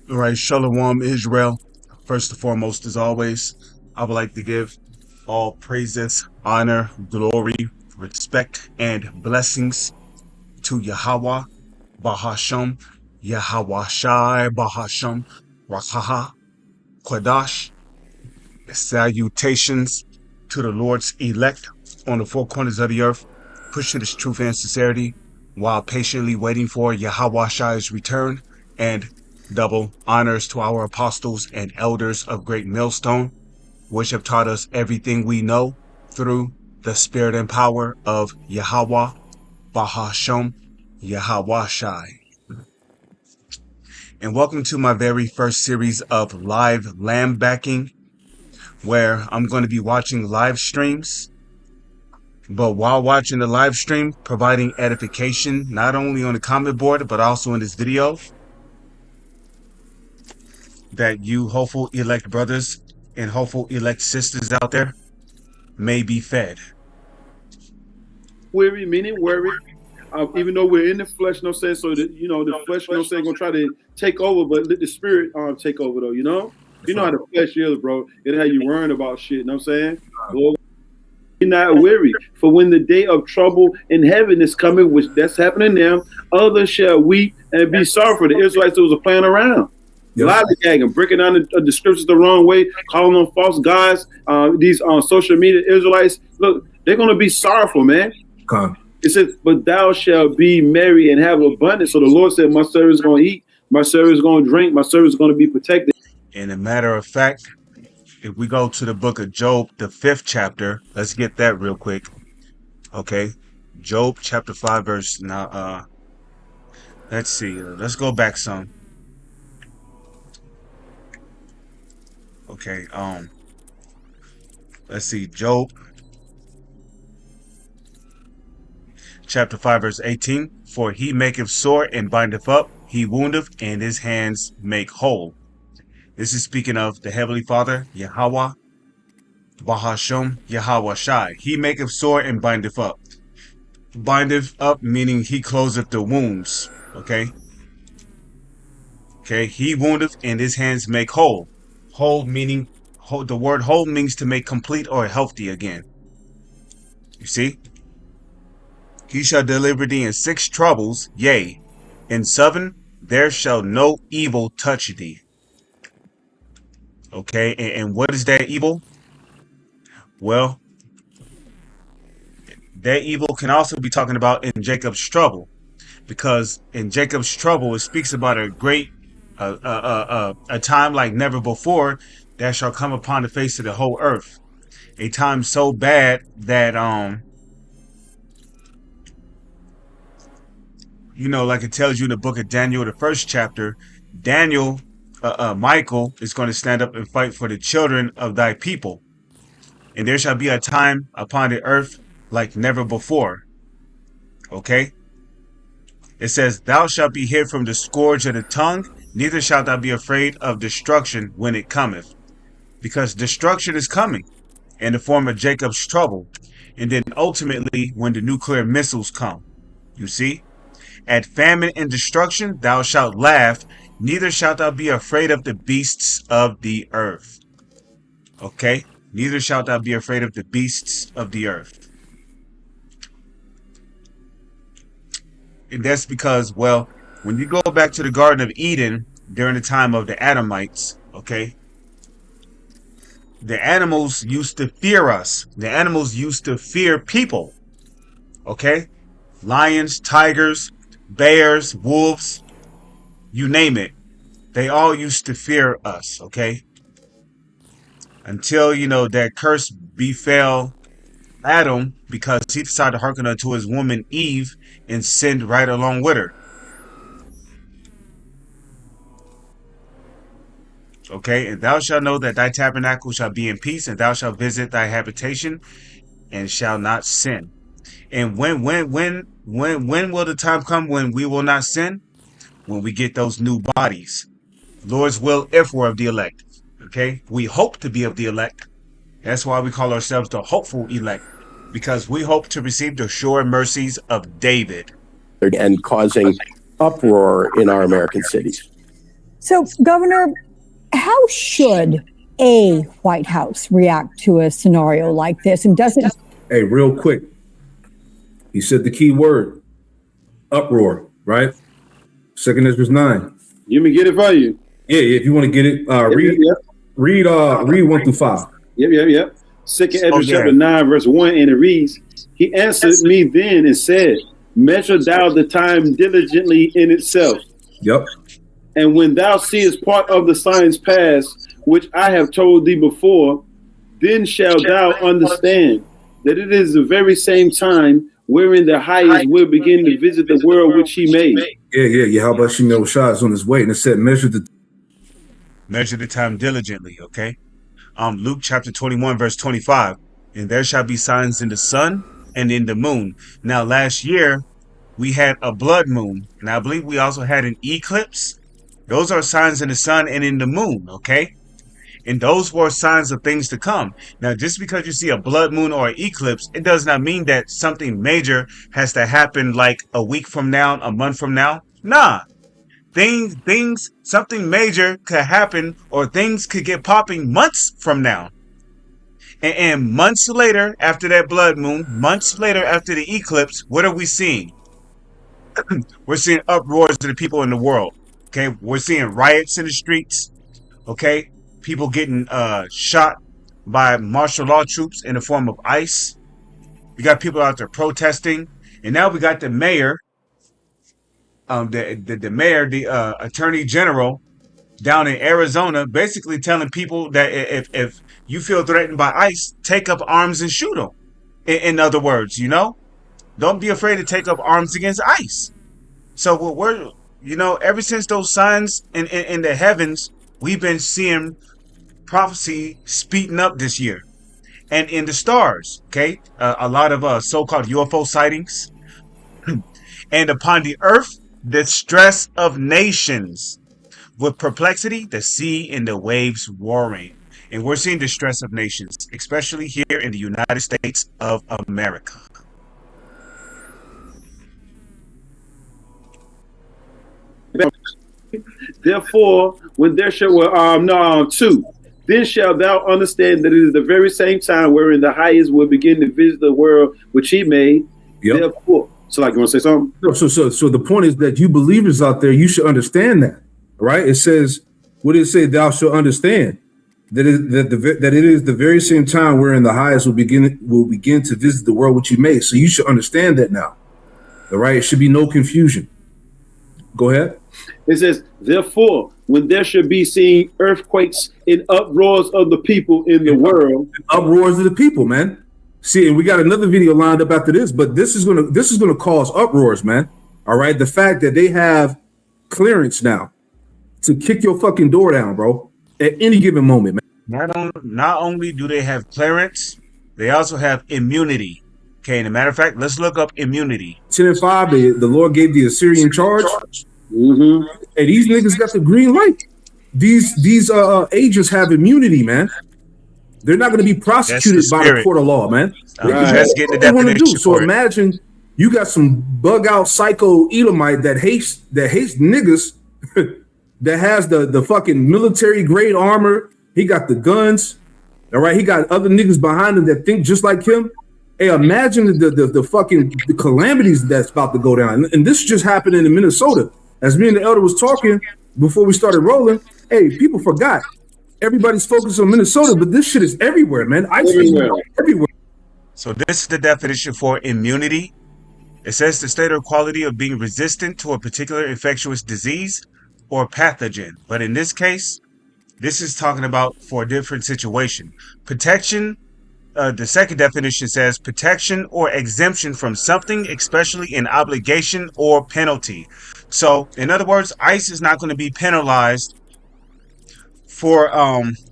All right, Shalom Israel. First and foremost, as always, I would like to give all praises, honor, glory, respect, and blessings to Yahweh, Bahasham, Yahweh Shai, Bahasham, Rahaha, Kwadash. Salutations to the Lord's elect on the four corners of the earth, pushing His truth and sincerity while patiently waiting for Yahweh Shai's return, and double honors to our apostles and elders of Great Millstone, which have taught us everything we know through the spirit and power of Yahweh, Bahasham, Yahweh Shai. And welcome to my very first series of live lamb backing, where I'm going to be watching live streams, but while watching the live stream, providing edification, not only on the comment board, but also in this video, that you hopeful elect brothers and hopeful elect sisters out there may be fed. Weary, meaning worry. Even though we're in the flesh, you know what I'm saying? So that, the flesh, you know what I'm saying, gonna try to take over, but let the spirit take over though, you know? You know how the flesh is, bro. It's how you worrying about shit, you know what I'm saying? Lord, be not weary, for when the day of trouble in heaven is coming, which that's happening now, others shall weep and be sorry for the Israelites that was playing around. Lollygagging, breaking down the scriptures the wrong way, calling them false gods. These social media Israelites, look, they're gonna be sorrowful, man. It says, but thou shalt be merry and have abundance. So the Lord said, my servant is going to eat, my servant is going to drink, my servant is going to be protected. And a matter of fact, if we go to the book of Job, the 5th chapter, let's get that real quick. Okay. Job chapter 5 verse. Now, let's see. Let's go back some. Okay. Let's see. Job chapter 5 verse 18. For he maketh sore and bindeth up, he woundeth, and his hands make whole. This is speaking of the Heavenly Father, Yahweh, Bahasham, Yahweh Shai. He maketh sore and bindeth up. Bindeth up meaning he closeth the wounds. Okay. Okay. He woundeth, and his hands make whole. Whole meaning, the word whole means to make complete or healthy again. You see? He shall deliver thee in 6 troubles, yea, in 7 there shall no evil touch thee. Okay, and what is that evil? Well, that evil can also be talking about in Jacob's trouble, because in Jacob's trouble it speaks about a great a time like never before that shall come upon the face of the whole earth. A time so bad that like it tells you in the book of Daniel, the 1st chapter, Daniel, Michael is going to stand up and fight for the children of thy people. And there shall be a time upon the earth like never before. Okay? It says, thou shalt be hid from the scourge of the tongue, neither shalt thou be afraid of destruction when it cometh. Because destruction is coming in the form of Jacob's trouble. And then ultimately when the nuclear missiles come. You see? At famine and destruction thou shalt laugh, neither shalt thou be afraid of the beasts of the earth. Okay? Neither shalt thou be afraid of the beasts of the earth. And that's because, well, when you go back to the Garden of Eden during the time of the Adamites, okay, the animals used to fear us. The animals used to fear people. Okay? Lions, tigers, bears, wolves, you name it. They all used to fear us, okay? Until, that curse befell Adam because he decided to hearken unto his woman Eve and sinned right along with her. Okay, and thou shalt know that thy tabernacle shall be in peace, and thou shalt visit thy habitation and shall not sin. And when will the time come when we will not sin? When we get those new bodies. Lord's will if we're of the elect. Okay? We hope to be of the elect. That's why we call ourselves the hopeful elect. Because we hope to receive the sure mercies of David. And causing uproar in our American cities. So, Governor, how should a White House react to a scenario like this? And does it? Hey, real quick. He said the key word, uproar, right? 2 Ezra 9. You may get it for you. Yeah, if you want to get it, read 1 through 5. Yep. 2 Ezra chapter 9, verse 1, and it reads, He answered me then and said, Measure thou the time diligently in itself. Yep. And when thou seest part of the signs past, which I have told thee before, then shalt thou understand that it is the very same time wherein the highest will begin to visit the world which he made. Yeah. How about Shemel Shah's on his way? And it said, measure the time diligently, okay? Luke chapter 21, verse 25. And there shall be signs in the sun and in the moon. Now, last year, we had a blood moon. And I believe we also had an eclipse. Those are signs in the sun and in the moon, okay? And those were signs of things to come. Now, just because you see a blood moon or an eclipse, it does not mean that something major has to happen like a week from now, a month from now. Nah. Something major could happen, or things could get popping months from now. And months later, after that blood moon, months later after the eclipse, what are we seeing? We're seeing uproars to the people in the world. Okay, we're seeing riots in the streets. Okay, people getting shot by martial law troops in the form of ICE. We got people out there protesting, and now we got the mayor, the attorney general down in Arizona, basically telling people that if you feel threatened by ICE, take up arms and shoot them. In other words, don't be afraid to take up arms against ICE. So we're ever since those signs in the heavens, we've been seeing prophecy speeding up this year. And in the stars, okay, a lot of so-called UFO sightings. And upon the earth, the stress of nations. With perplexity, the sea and the waves roaring. And we're seeing the stress of nations, especially here in the United States of America. Therefore, when there shall two, then shalt thou understand that it is the very same time wherein the highest will begin to visit the world which he made. Yep. Therefore, so like you want to say something? No, so the point is that you believers out there, you should understand that, right? It says, what did it say? Thou shalt understand that it is the very same time wherein the highest will begin to visit the world which he made. So you should understand that now. All right, it should be no confusion. Go ahead. It says, therefore, when there should be seen earthquakes and uproars of the people in the world. Uproars of the people, man. See, and we got another video lined up after this, but this is gonna cause uproars, man. All right. The fact that they have clearance now to kick your fucking door down, bro, at any given moment, man. Not only do they have clearance, they also have immunity. Okay, and a matter of fact, let's look up immunity. 10 and 5, the Lord gave the Assyrian charge. Mm-hmm. Hey, these niggas got the green light. These agents have immunity, man. They're not going to be prosecuted by the court of law, man. Let's get the definition. So imagine you got some bug out psycho Edomite that hates niggas that has the fucking military grade armor. He got the guns. All right, he got other niggas behind him that think just like him. Hey, imagine the fucking calamities that's about to go down. And this just happened in Minnesota. As me and the elder was talking before we started rolling, hey, people forgot. Everybody's focused on Minnesota, but this shit is everywhere, man. Everywhere. So this is the definition for immunity. It says the state or quality of being resistant to a particular infectious disease or pathogen. But in this case, this is talking about for a different situation. Protection. The second definition says protection or exemption from something, especially an obligation or penalty. So, in other words, ICE is not going to be penalized for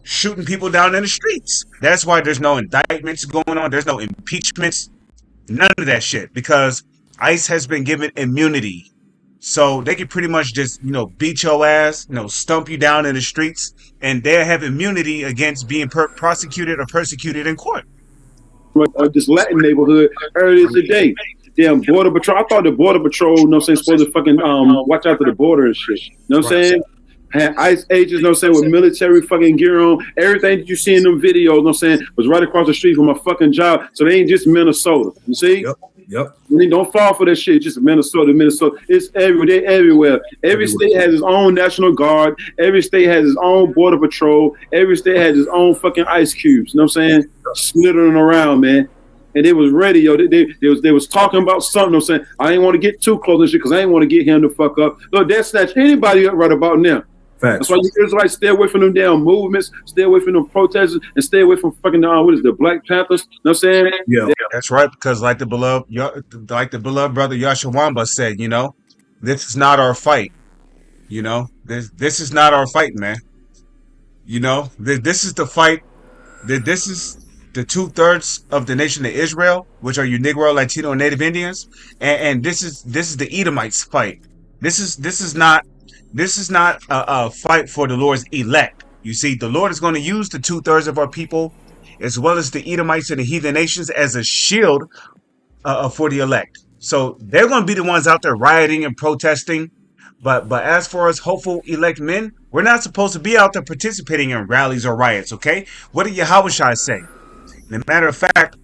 shooting people down in the streets. That's why there's no indictments going on. There's no impeachments. None of that shit. Because ICE has been given immunity. So they can pretty much just, beat your ass, stump you down in the streets. And they have immunity against being prosecuted or persecuted in court. This Latin neighborhood earlier today. Damn Border Patrol. I thought the Border Patrol, supposed to fucking watch out for the border and shit. You know what I'm saying? Had ice ages, you know what I'm saying, with military fucking gear on. Everything that you see in them videos, you know what I'm saying, was right across the street from my fucking job. So they ain't just Minnesota. You see? Yep. Don't fall for that shit. It's just Minnesota. It's everywhere. They're everywhere. Every state has its own National Guard. Every state has its own Border Patrol. Every state has its own fucking ice cubes. You know what I'm saying? Slittering around, man. And they was ready, yo. They was talking about something. I'm saying, I ain't want to get too close to shit because I ain't want to get him to fuck up. Look, that snatch anybody up right about now. Facts. That's why you Israelites stay away from them damn movements, stay away from them protesters, and stay away from fucking the Black Panthers. You know what I'm saying? Yeah. That's right, because like the beloved brother Yashawamba said, you know, this is not our fight. You know, this is not our fight, man. You know, this is the fight. This is the 2/3 of the nation of Israel, which are you Negro, Latino, and Native Indians, and this is the Edomites' fight. This is not a fight for the Lord's elect. You see, the Lord is going to use the 2/3 of our people, as well as the Edomites and the heathen nations, as a shield for the elect. So they're going to be the ones out there rioting and protesting. But as for us hopeful elect men, we're not supposed to be out there participating in rallies or riots, okay? What did Yahushua say? As a matter of fact,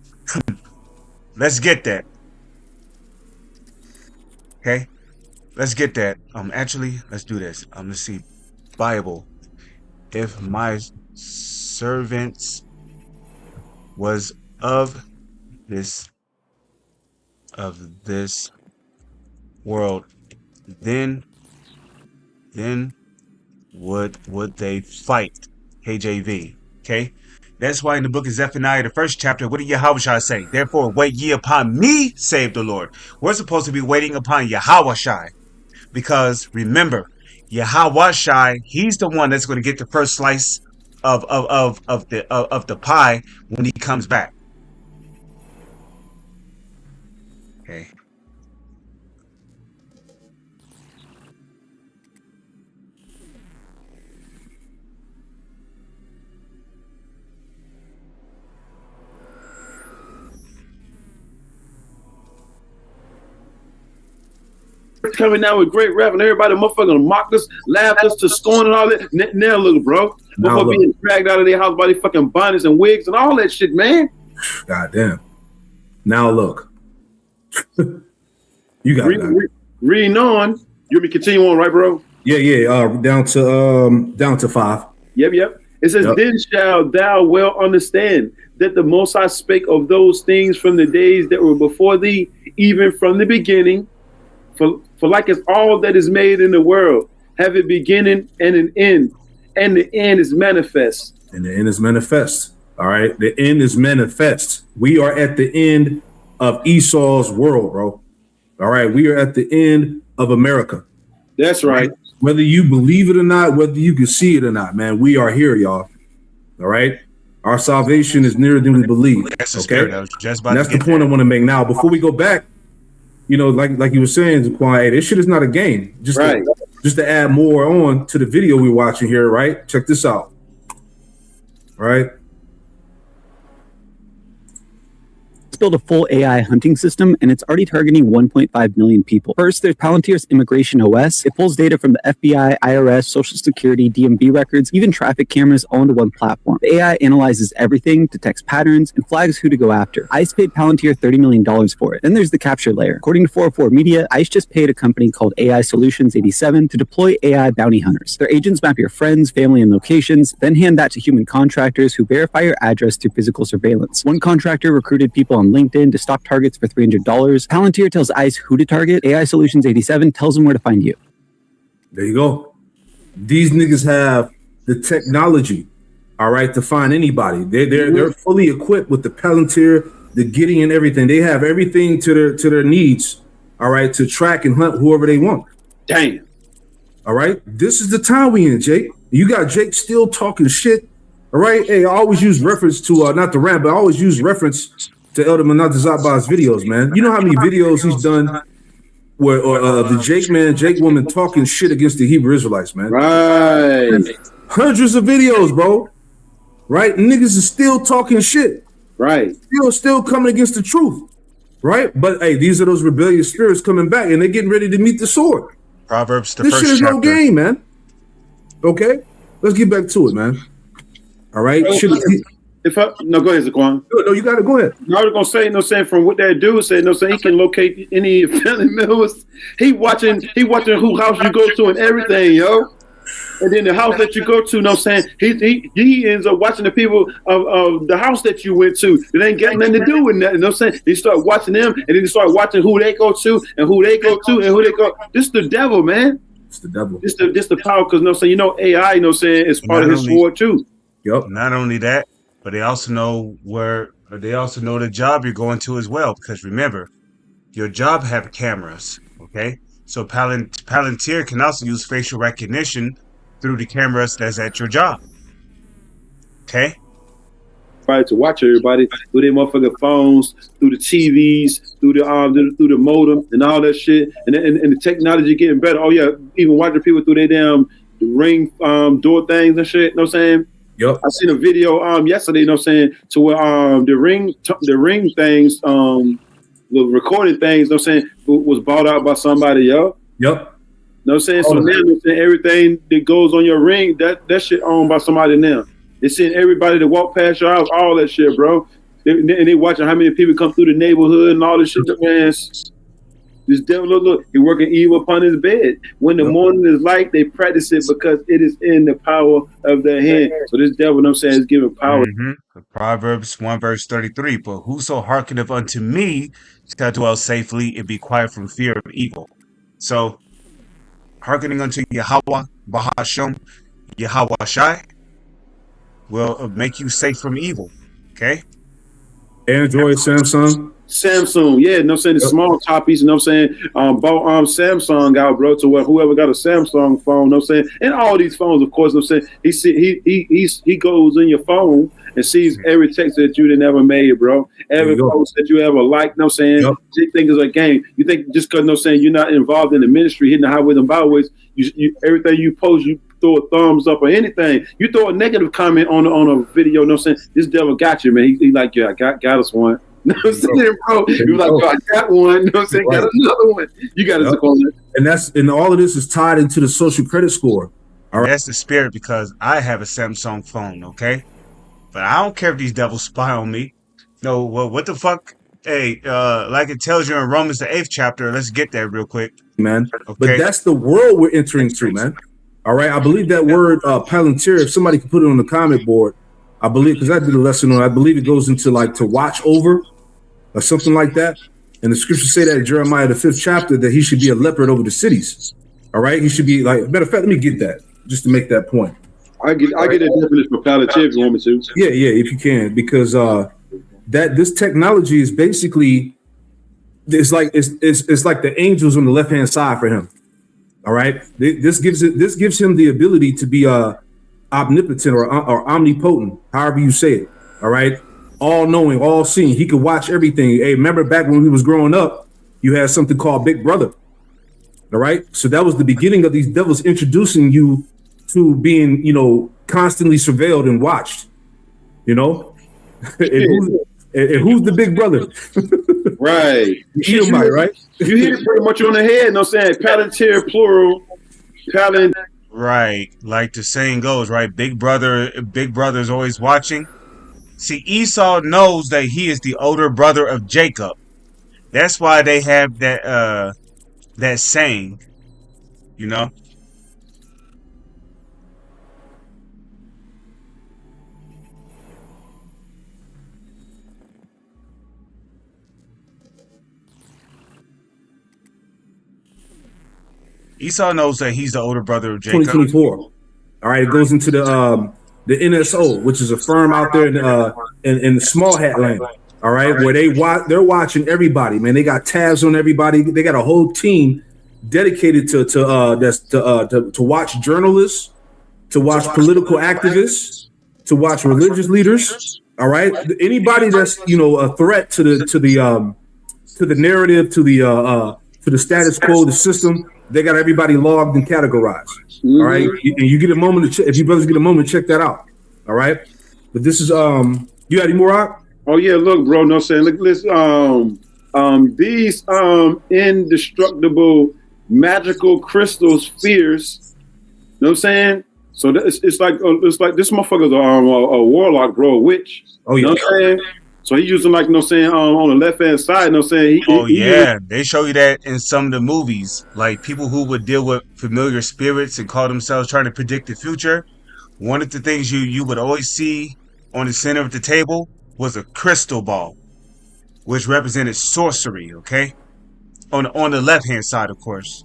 let's get that. Okay? Let's get that. Actually, let's do this. Let's see. Bible. If my servants was of this world, then would they fight? KJV. Okay? That's why in the book of Zephaniah, the 1st chapter, what did Yahushua say? Therefore, wait ye upon me, save the Lord. We're supposed to be waiting upon Yahushua. Because remember, Yahushua, he's the one that's going to get the first slice of the pie when he comes back. Okay. Coming out with great rap and everybody motherfucking mocked us, laughed us to scorn and all that. Now look, bro. Motherfucker being dragged out of their house by their fucking bonnets and wigs and all that shit, man. Goddamn. Now look. You got reading on. You want me to continue on, right, bro? Yeah. Down to 5. Yep. It says, Then shall thou well understand that the Most High spake of those things from the days that were before thee, even from the beginning. For like as all that is made in the world have a beginning and an end, and the end is manifest. And the end is manifest. All right. The end is manifest. We are at the end of Esau's world, bro. All right. We are at the end of America. That's right. Whether you believe it or not, whether you can see it or not, man, we are here, y'all. All right. Our salvation is nearer than we believe. Okay. And that's the point I want to make now. Before we go back, you know, like you were saying, Zaquan, this shit is not a game. Just to add more on to the video we're watching here, right? Check this out. Right? Build a full AI hunting system, and it's already targeting 1.5 million people. First, there's Palantir's Immigration OS. It pulls data from the FBI, IRS, Social Security, DMV records, even traffic cameras all into one platform. The AI analyzes everything, detects patterns, and flags who to go after. ICE paid Palantir $30 million for it. Then there's the capture layer. According to 404 Media, ICE just paid a company called AI Solutions 87 to deploy AI bounty hunters. Their agents map your friends, family, and locations, then hand that to human contractors who verify your address through physical surveillance. One contractor recruited people on LinkedIn to stop targets for $300. Palantir tells ICE who to target. AI Solutions 87 tells them where to find you. There you go. These niggas have the technology, all right, to find anybody. They're fully equipped with the Palantir, the Gideon, everything. They have everything to their needs, all right, to track and hunt whoever they want. Damn. All right. This is the time we in, Jake. You got Jake still talking shit. All right. Hey, I always use reference to not the rant, but I always use reference to Elder Manatazabah's videos, man. You know how many videos he's done where the Jake woman talking shit against the Hebrew Israelites, man. Right. Hundreds of videos, bro. Right? Niggas is still talking shit. Right. Still coming against the truth. Right? But hey, these are those rebellious spirits coming back and they're getting ready to meet the sword. Proverbs, the this first shit is chapter. No game, man. Okay, let's get back to it, man. All right. No, go ahead, Zaquan. No, you got to go ahead. No, I was gonna say, saying from what that dude said, saying he can locate any family members. He watching who house you go to and everything, yo. And then the house that you go to, saying he ends up watching the people of the house that you went to. It ain't got nothing to do with that. Saying he start watching them, and then he start watching who they go to and who they go to and who they go. This is the devil, man. It's the devil. This the power, because AI, is part of his sword too. Yep. Not only that, but they also know the job you're going to as well. Because remember, your job have cameras. Okay, so Palantir can also use facial recognition through the cameras that's at your job. Okay. Right, to watch everybody through their motherfucking phones, through the TVs, through the modem and all that shit, and the technology getting better. Oh yeah, even watching people through their damn ring door things and shit. You know what I'm saying? Yep. I seen a video yesterday. You know what I'm saying? To where the ring things, the recording things. You know what I'm saying? Was bought out by somebody, yo. Yep. You know what I'm saying? So now everything that goes on your ring, that shit owned by somebody now. They send everybody to walk past your house, all that shit, bro. And they watching how many people come through the neighborhood and all this shit. Man, this devil, look, he working evil upon his bed. When the morning is light, they practice it because it is in the power of their hand. So this devil, you know what I'm saying, is giving power. Mm-hmm. Proverbs 1 verse 33. But whoso hearkeneth unto me shall dwell safely and be quiet from fear of evil. So, hearkening unto Yahweh, Bahashem, Yahweh Shai, will make you safe from evil. Okay? Android, Samsung, yeah, you know what I'm saying? The small copies, you know what I'm saying? Bought Samsung out, bro, to where whoever got a Samsung phone, you know what I'm saying? And all these phones, of course, you know what I'm saying? He goes in your phone and sees every text that you didn't ever made, bro. Every post that you ever liked, you know what I'm saying? You think it's a game. You think just because, you know what I'm saying, you're not involved in the ministry, hitting the highways and byways, you everything you post, you throw a thumbs up or anything. You throw a negative comment on a video, you know what I'm saying? This devil got you, man. He like, yeah, got us one. You know what I'm saying, bro? He was like, oh, I got one. You know what I'm saying? Got another one. You got it. And all of this is tied into the social credit score. All right. That's the spirit, because I have a Samsung phone, okay? But I don't care if these devils spy on me. No, well, what the fuck? Hey, like it tells you in Romans the 8th chapter, let's get there real quick. Man. Okay. But that's the world we're entering through, man. All right. I believe that word Palantir, if somebody could put it on the comment board, I believe, because I did a lesson on it, I believe it goes into like to watch over or something like that. And the scriptures say that in Jeremiah, the 5th chapter, that he should be a leopard over the cities. All right. He should be like, matter of fact, let me get that just to make that point. I get a definition for Palantir if you want me to. Yeah, if you can, because that this technology is basically it's like the angels on the left hand side for him. All right. This gives him the ability to be omnipotent or omnipotent, however you say it. All right. All knowing, all seeing. He could watch everything. Hey, remember back when we was growing up, you had something called Big Brother. All right. So that was the beginning of these devils introducing you to being, constantly surveilled and watched, and who's the big brother? Right. Edomite, right? You hit it pretty much on the head, I'm saying? Palantir, plural. Right. Like the saying goes, right? Big brother's always watching. See, Esau knows that he is the older brother of Jacob. That's why they have that saying, Esau knows that he's the older brother of Jacob. 2024. All right, it goes into the NSO, which is a firm out there in the small hat land. All right, where they're watching everybody, man. They got tabs on everybody. They got a whole team dedicated to watch journalists, to watch political activists, to watch religious leaders. All right, anybody that's a threat to the narrative, to the status quo, the system. They got everybody logged and categorized. Mm-hmm. All right, and you get a moment to if you brothers get a moment, check that out. All right, but this is you got any more out? Oh yeah, look, bro. No saying. Look, listen. These indestructible magical crystal spheres. You know what I'm saying? So it's like this motherfucker's a warlock, bro, a witch. Oh, You know yeah. what I'm saying? So he using like, you know what I'm saying, on the left hand side, you know what I'm saying? Yeah, they show you that in some of the movies. Like people who would deal with familiar spirits and call themselves trying to predict the future. One of the things you would always see on the center of the table was a crystal ball, which represented sorcery. Okay, on the left hand side, of course.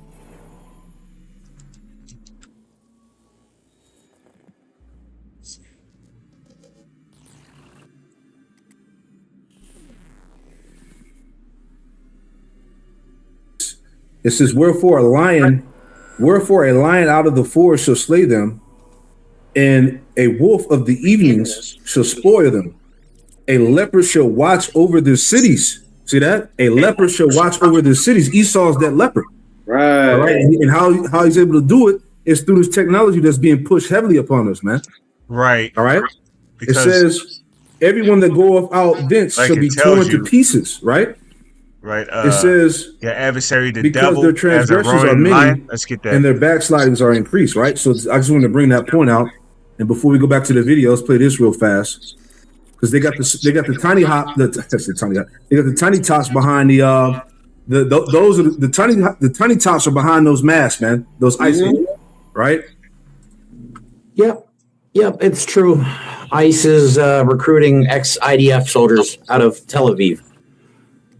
It says, wherefore a lion out of the forest shall slay them, and a wolf of the evenings shall spoil them. A leper shall watch over their cities. See that? A leper shall watch over their cities. Esau's that leper. Right. All right. And how he's able to do it is through this technology that's being pushed heavily upon us, man. Right. All right. Because, it says, everyone that goeth out thence like shall be torn to pieces, right? Right. It says, your adversary, the because devil, their transgressions as a are roaring many, lion. Let's get that. and their backslidings are increased, right? So I just wanted to bring that point out. And before we go back to the video, let's play this real fast. Because they got the tiny hop, they got the tiny tots behind those are the tiny tots are behind those masks, man. Those ice, right? Yep, it's true. ICE is recruiting ex-IDF soldiers out of Tel Aviv.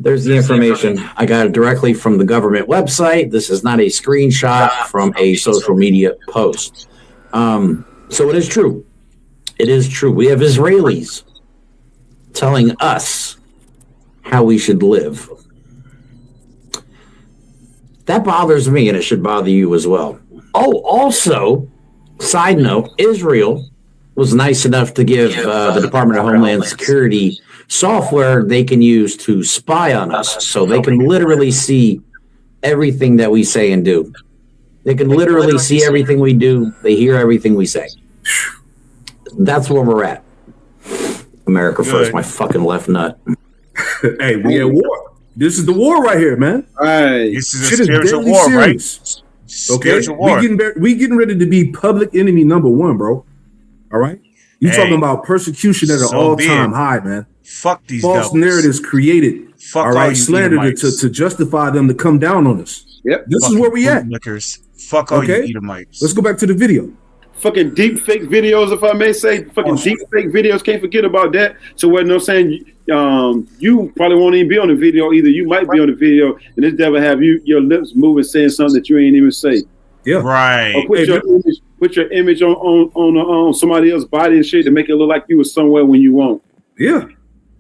There's the information. I got it directly from the government website. This is not a screenshot from a social media post. So it is true. It is true. We have Israelis telling us how we should live. That bothers me, and it should bother you as well. Oh, also, side note, Israel was nice enough to give the Department of Homeland Security software they can use to spy on us, so they can literally see everything that we say and do. They can literally see everything we do. They hear everything we say. That's where we're at. America first, my fucking left nut. Hey, we at war. This is the war right here, man. Right. This is a spiritual war, serious. right? Okay, Spiritual war. we getting ready to be public enemy number one, bro. All right, you talking about persecution at an all-time high, man. Fuck these false devils. narratives created. Fuck all right, you slander to justify them to come down on us. Yep. This is where we at. Lickers. Fuck all you Edomites. Let's go back to the video. Fucking deep fake videos, if I may say. Fucking deep fake videos. Can't forget about that. So what I'm saying, you probably won't even be on the video either. You might be on the video, and this devil have your lips moving, saying something that you ain't even say. Yeah. Right. Or put your image on somebody else's body and shit to make it look like you was somewhere when you won't. Yeah.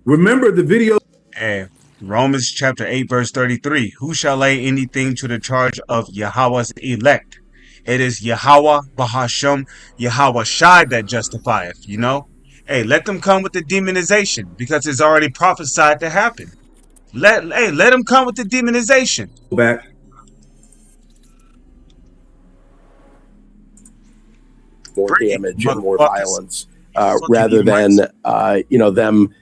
Remember the video. Hey, Romans chapter 8, verse 33. Who shall lay anything to the charge of Yahweh's elect? It is Yahweh, Bahashem, Yahweh Shai that justifieth, you know? Hey, let them come with the demonization because it's already prophesied to happen. Let them come with the demonization. Back. More damage and more violence rather than, them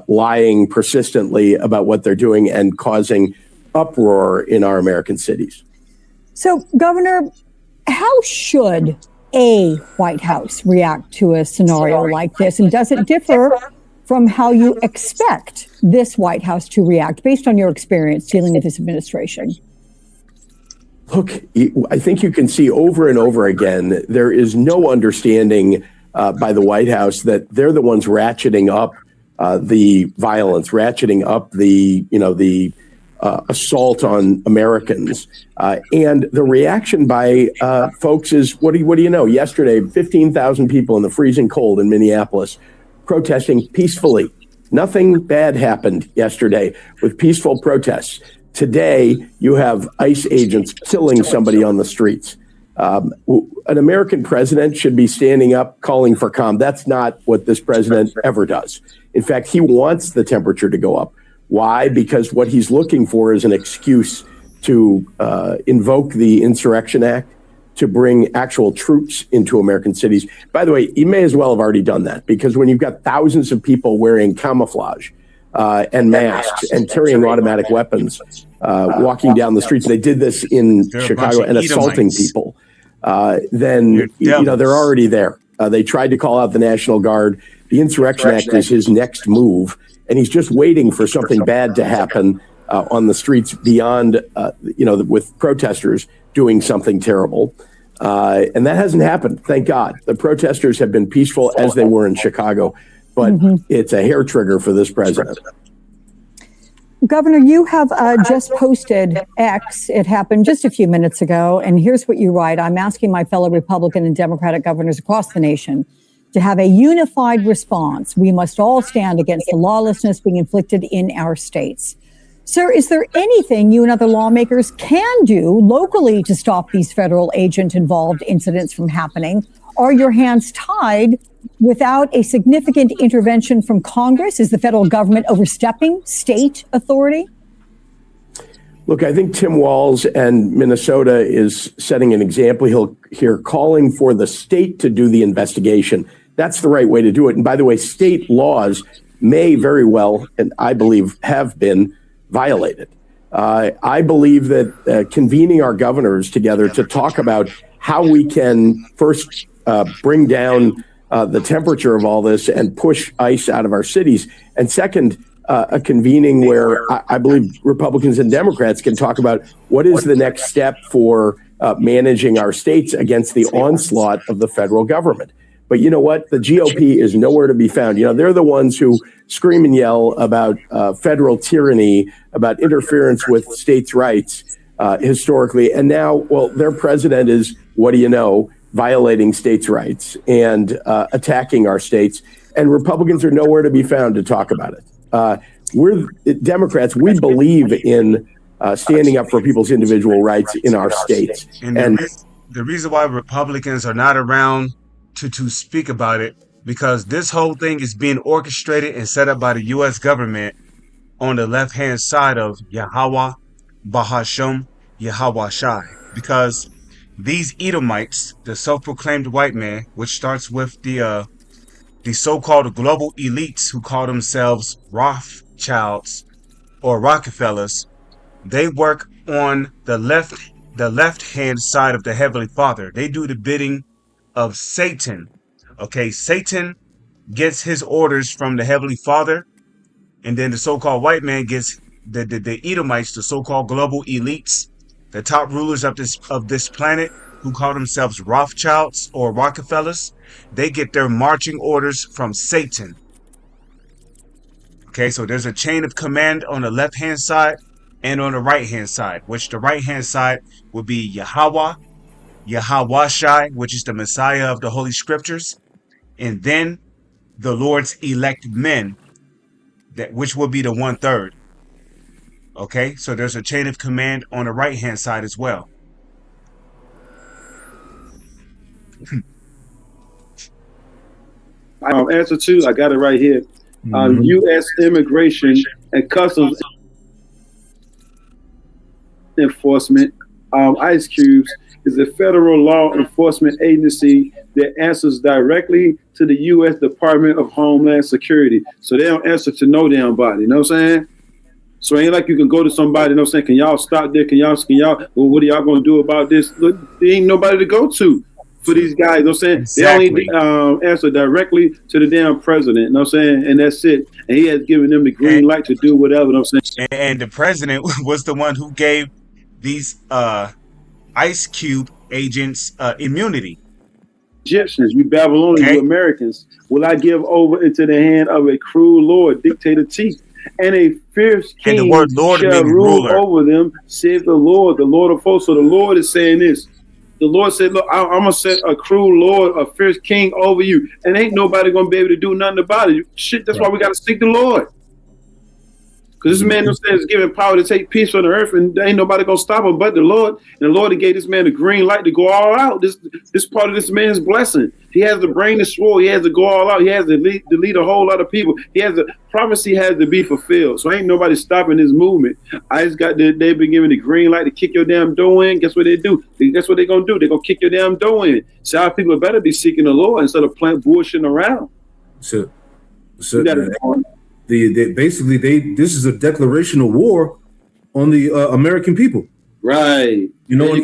lying persistently about what they're doing and causing uproar in our American cities. So, Governor, how should a White House react to a scenario like this? And does it differ from how you expect this White House to react based on your experience dealing with this administration? Look, I think you can see over and over again, there is no understanding by the White House that they're the ones ratcheting up the violence, ratcheting up the assault on Americans. And the reaction by folks is, what do you know? Yesterday, 15,000 people in the freezing cold in Minneapolis protesting peacefully. Nothing bad happened yesterday with peaceful protests. Today, you have ICE agents killing somebody on the streets. An American president should be standing up, calling for calm. That's not what this president ever does. In fact, he wants the temperature to go up. Why? Because what he's looking for is an excuse to invoke the Insurrection Act to bring actual troops into American cities. By the way, he may as well have already done that, because when you've got thousands of people wearing camouflage and masks and carrying automatic weapons, walking down the streets, they did this in Chicago and assaulting people. then they're already there. They tried to call out the National Guard. The Insurrection Act is his next move, and he's just waiting for something bad to happen on the streets beyond, with protesters doing something terrible. And that hasn't happened, thank God. The protesters have been peaceful as they were in Chicago, but it's a hair trigger for this president. Governor, you have just posted X. It happened just a few minutes ago. And here's what you write. I'm asking my fellow Republican and Democratic governors across the nation to have a unified response. We must all stand against the lawlessness being inflicted in our states. Sir, is there anything you and other lawmakers can do locally to stop these federal agent-involved incidents from happening? Are your hands tied without a significant intervention from Congress? Is the federal government overstepping state authority? Look, I think Tim Walz and Minnesota is setting an example here, calling for the state to do the investigation. That's the right way to do it. And by the way, state laws may very well, and I believe have been, violated. I believe that convening our governors together to talk about how we can first bring down the temperature of all this and push ICE out of our cities, and second, a convening where I believe Republicans and Democrats can talk about what is the next step for managing our states against the onslaught of the federal government. But you know what? The GOP is nowhere to be found. They're the ones who scream and yell about federal tyranny, about interference with states' rights historically. And now, well, their president is, what do you know, violating states' rights and attacking our states. And Republicans are nowhere to be found to talk about it. We're Democrats. We believe in standing up for people's individual rights in our states. And the reason why Republicans are not around to speak about it, because this whole thing is being orchestrated and set up by the U.S. government on the left-hand side of Yahweh, Bahasham, Yahweh Shai. Because these Edomites, the self-proclaimed white man, which starts with the so-called global elites who call themselves Rothschilds or Rockefellers, they work on the left-hand side of the Heavenly Father. They do the bidding of Satan. Okay, Satan gets his orders from the Heavenly Father, and then the so-called white man gets the Edomites, the so-called global elites, the top rulers of this planet, who call themselves Rothschilds or Rockefellers. They get their marching orders from Satan. Okay, so there's a chain of command on the left-hand side and on the right-hand side, which the right-hand side will be Yahweh, Yahweh Shai, which is the Messiah of the Holy Scriptures, and then the Lord's elect men, which will be the 1/3. Okay, so there's a chain of command on the right-hand side as well. Answer 2, I got it right here. U.S. Immigration and Customs Enforcement, ICE Cubes, is a federal law enforcement agency that answers directly to the U.S. Department of Homeland Security. So they don't answer to no damn body, you know what I'm saying? So it ain't like you can go to somebody, you know what I'm saying, can y'all stop there, can y'all, well, what are y'all going to do about this? Look, there ain't nobody to go to for these guys, you know what I'm saying? Exactly. They only answer directly to the damn president, you know what I'm saying? And that's it. And he has given them the green light to do whatever, you know what I'm saying? And the president was the one who gave these Ice Cube agents immunity. Egyptians, you Babylonians, you Americans, will I give over into the hand of a cruel Lord, dictator T, and a fierce king and the word Lord shall rule ruler over them, saith the Lord of hosts. So the Lord is saying this. The Lord said, look, I'm going to set a cruel Lord, a fierce king over you, and ain't nobody going to be able to do nothing about it. Shit, that's why we got to seek the Lord. Because this man is given power to take peace on the earth, and there ain't nobody gonna stop him but the Lord. And the Lord gave this man the green light to go all out. This part of this man's blessing. He has the brain to swore. He has to go all out. He has to lead a whole lot of people. He has a promise. He has to be fulfilled. So ain't nobody stopping his movement. I just got they've been given the green light to kick your damn door in. Guess what they do? That's what they're gonna do. They're gonna kick your damn door in. So our people better be seeking the Lord instead of playing bullshitting around. So basically this is a declaration of war on the American people. Right. You know,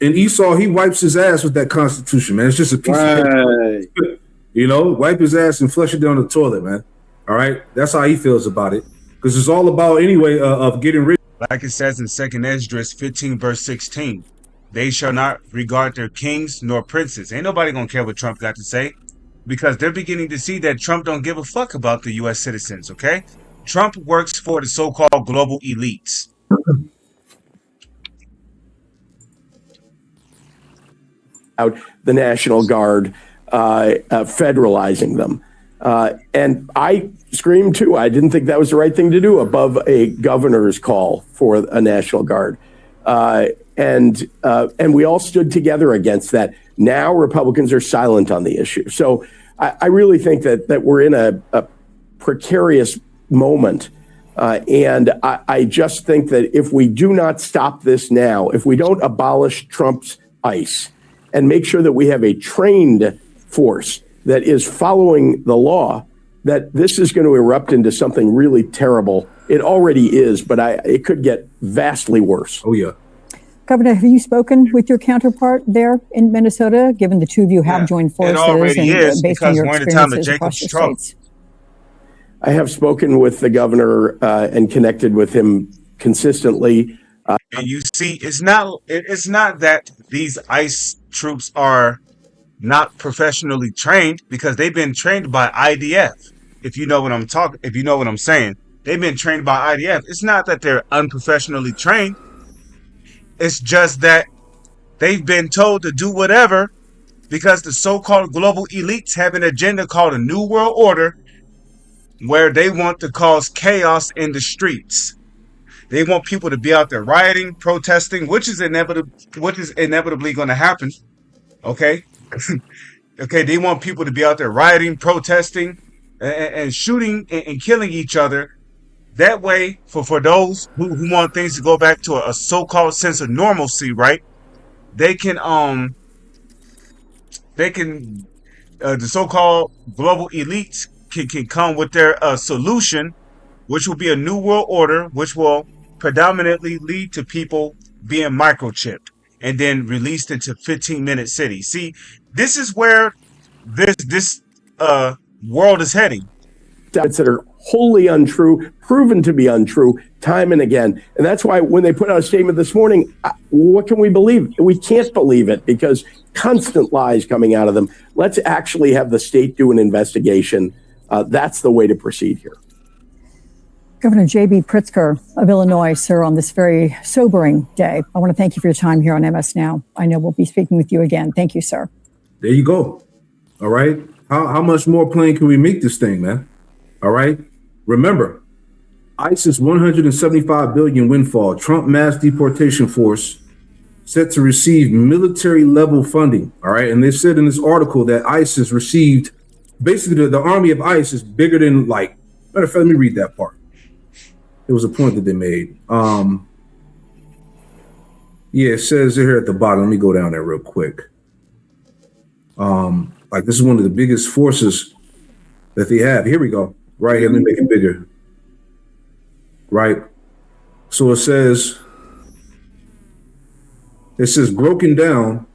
And Esau, he wipes his ass with that Constitution, man. It's just a piece of paper. You know, wipe his ass and flush it down the toilet, man. All right? That's how he feels about it. Because it's all about, anyway, of getting rid. Like it says in 2nd Esdras 15, verse 16, they shall not regard their kings nor princes. Ain't nobody gonna care what Trump got to say, because they're beginning to see that Trump don't give a fuck about the U.S. citizens, okay? Trump works for the so-called global elites. Out the National Guard, federalizing them. And I screamed too. I didn't think that was the right thing to do above a governor's call for a National Guard. And we all stood together against that. Now Republicans are silent on the issue. So I really think that we're in a precarious moment. And I just think that if we do not stop this now, if we don't abolish Trump's ICE and make sure that we have a trained force that is following the law, that this is going to erupt into something really terrible. It already is, but it could get vastly worse. Oh, yeah. Governor, have you spoken with your counterpart there in Minnesota, given the two of you have joined forces? It already is, based on because your we're in the time of experiences across Jacob's your trouble. states? I have spoken with the governor and connected with him consistently. And you see, it's not that these ICE troops are not professionally trained, because they've been trained by IDF. If you know what I'm saying, they've been trained by IDF. It's not that they're unprofessionally trained. It's just that they've been told to do whatever, because the so-called global elites have an agenda called a New World Order, where they want to cause chaos in the streets. They want people to be out there rioting, protesting, which is inevitably going to happen. Okay? Okay, they want people to be out there rioting, protesting, and shooting and killing each other. That way, for those who want things to go back to a so-called sense of normalcy, right? The so-called global elites can come with their solution, which will be a new world order, which will predominantly lead to people being microchipped and then released into 15-minute cities. See, this is where this world is heading. That are wholly untrue, proven to be untrue time and again. And that's why when they put out a statement this morning, what can we believe? We can't believe it, because constant lies coming out of them. Let's actually have the state do an investigation. That's the way to proceed here. Governor J.B. Pritzker of Illinois, sir, on this very sobering day, I want to thank you for your time here on MS Now. I know we'll be speaking with you again. Thank you, sir. There you go. All right. How much more plain can we make this thing, man? All right. Remember, ICE's $175 billion windfall, Trump mass deportation force set to receive military level funding. All right. And they said in this article that ICE has received, basically the army of ICE is bigger than, like, matter of fact, let me read that part. It was a point that they made. Yeah, it says here at the bottom. Let me go down there real quick. Like, this is one of the biggest forces that they have. Here we go. Right here, let me make it bigger. Right. So it says broken down,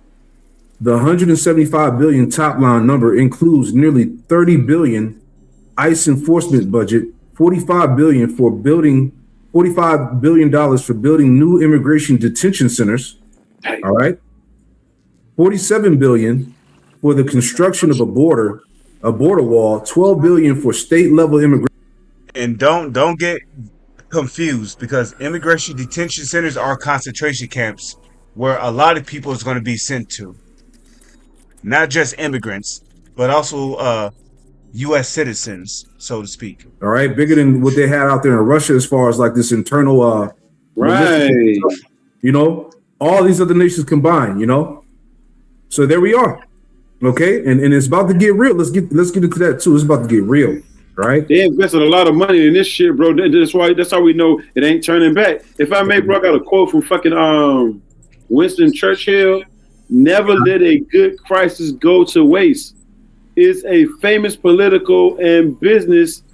the 175 billion top line number includes nearly 30 billion ICE enforcement budget, $45 billion for building new immigration detention centers. All right. $47 billion for the construction of a border wall, $12 billion for state level immigration. And don't get confused, because immigration detention centers are concentration camps where a lot of people is going to be sent to. Not just immigrants, but also U.S. citizens, so to speak. All right, bigger than what they had out there in Russia, as far as like this internal, right? You know, all these other nations combined. You know, so there we are. Okay, and it's about to get real. Let's get into that too. It's about to get real, right? They invested a lot of money in this shit, bro. That's how we know it ain't turning back. If I may, bro, I got a quote from fucking Winston Churchill: "Never let a good crisis go to waste." Is a famous political and business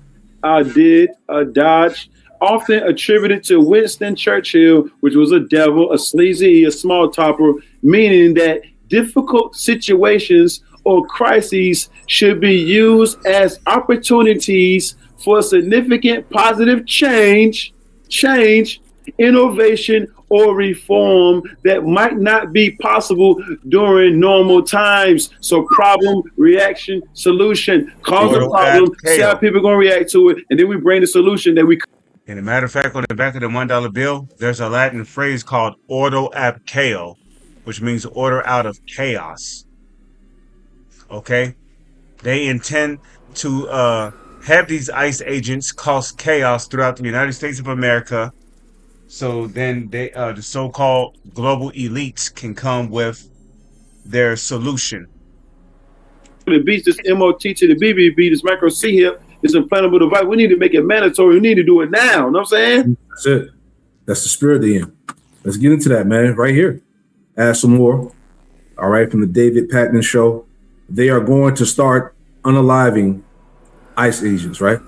dodge often attributed to Winston Churchill, which was a devil, a sleazy, a small topper, meaning that difficult situations or crises should be used as opportunities for significant positive change, innovation, or reform that might not be possible during normal times. So problem, reaction, solution. Cause a problem, see how people are going to react to it, and then we bring the solution that we... And a matter of fact, on the back of the $1 bill, there's a Latin phrase called ordo ab chaos, which means order out of chaos. Okay? They intend to have these ICE agents cause chaos throughout the United States of America. So then they, the so-called global elites can come with their solution. The beats, this MOT to the BBB, this micro C hip, this implantable device. We need to make it mandatory. We need to do it now. You know what I'm saying? That's it. That's the spirit of the end. Let's get into that, man. Right here. Add some more. All right, from the David Patton Show. They are going to start unaliving ICE agents, right?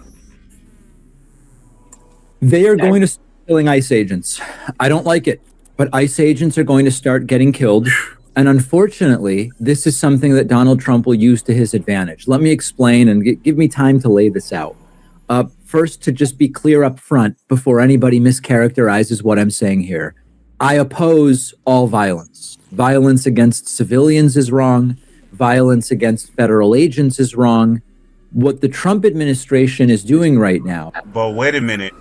They are going to start killing ICE agents. I don't like it, but ICE agents are going to start getting killed. And unfortunately, this is something that Donald Trump will use to his advantage. Let me explain and give me time to lay this out. First, to just be clear up front before anybody mischaracterizes what I'm saying here. I oppose all violence. Violence against civilians is wrong. Violence against federal agents is wrong. What the Trump administration is doing right now. But wait a minute.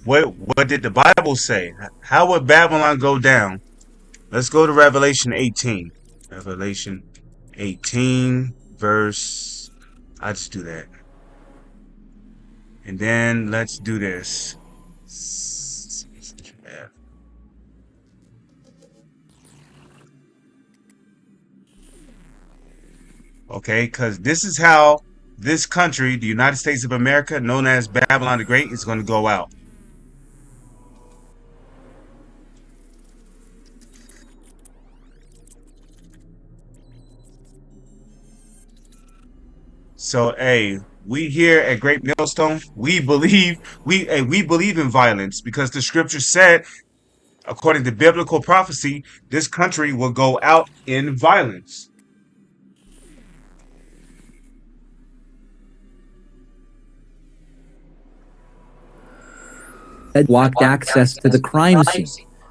What did the Bible say? How would Babylon go down? Let's go to Revelation 18. Revelation 18, verse... I'll just do that. And then let's do this. Okay, because this is how this country, the United States of America, known as Babylon the Great, is going to go out. So, hey, we here at Great Millstone, we believe in violence because the scripture said, according to biblical prophecy, this country will go out in violence. Blocked access to the crime scene.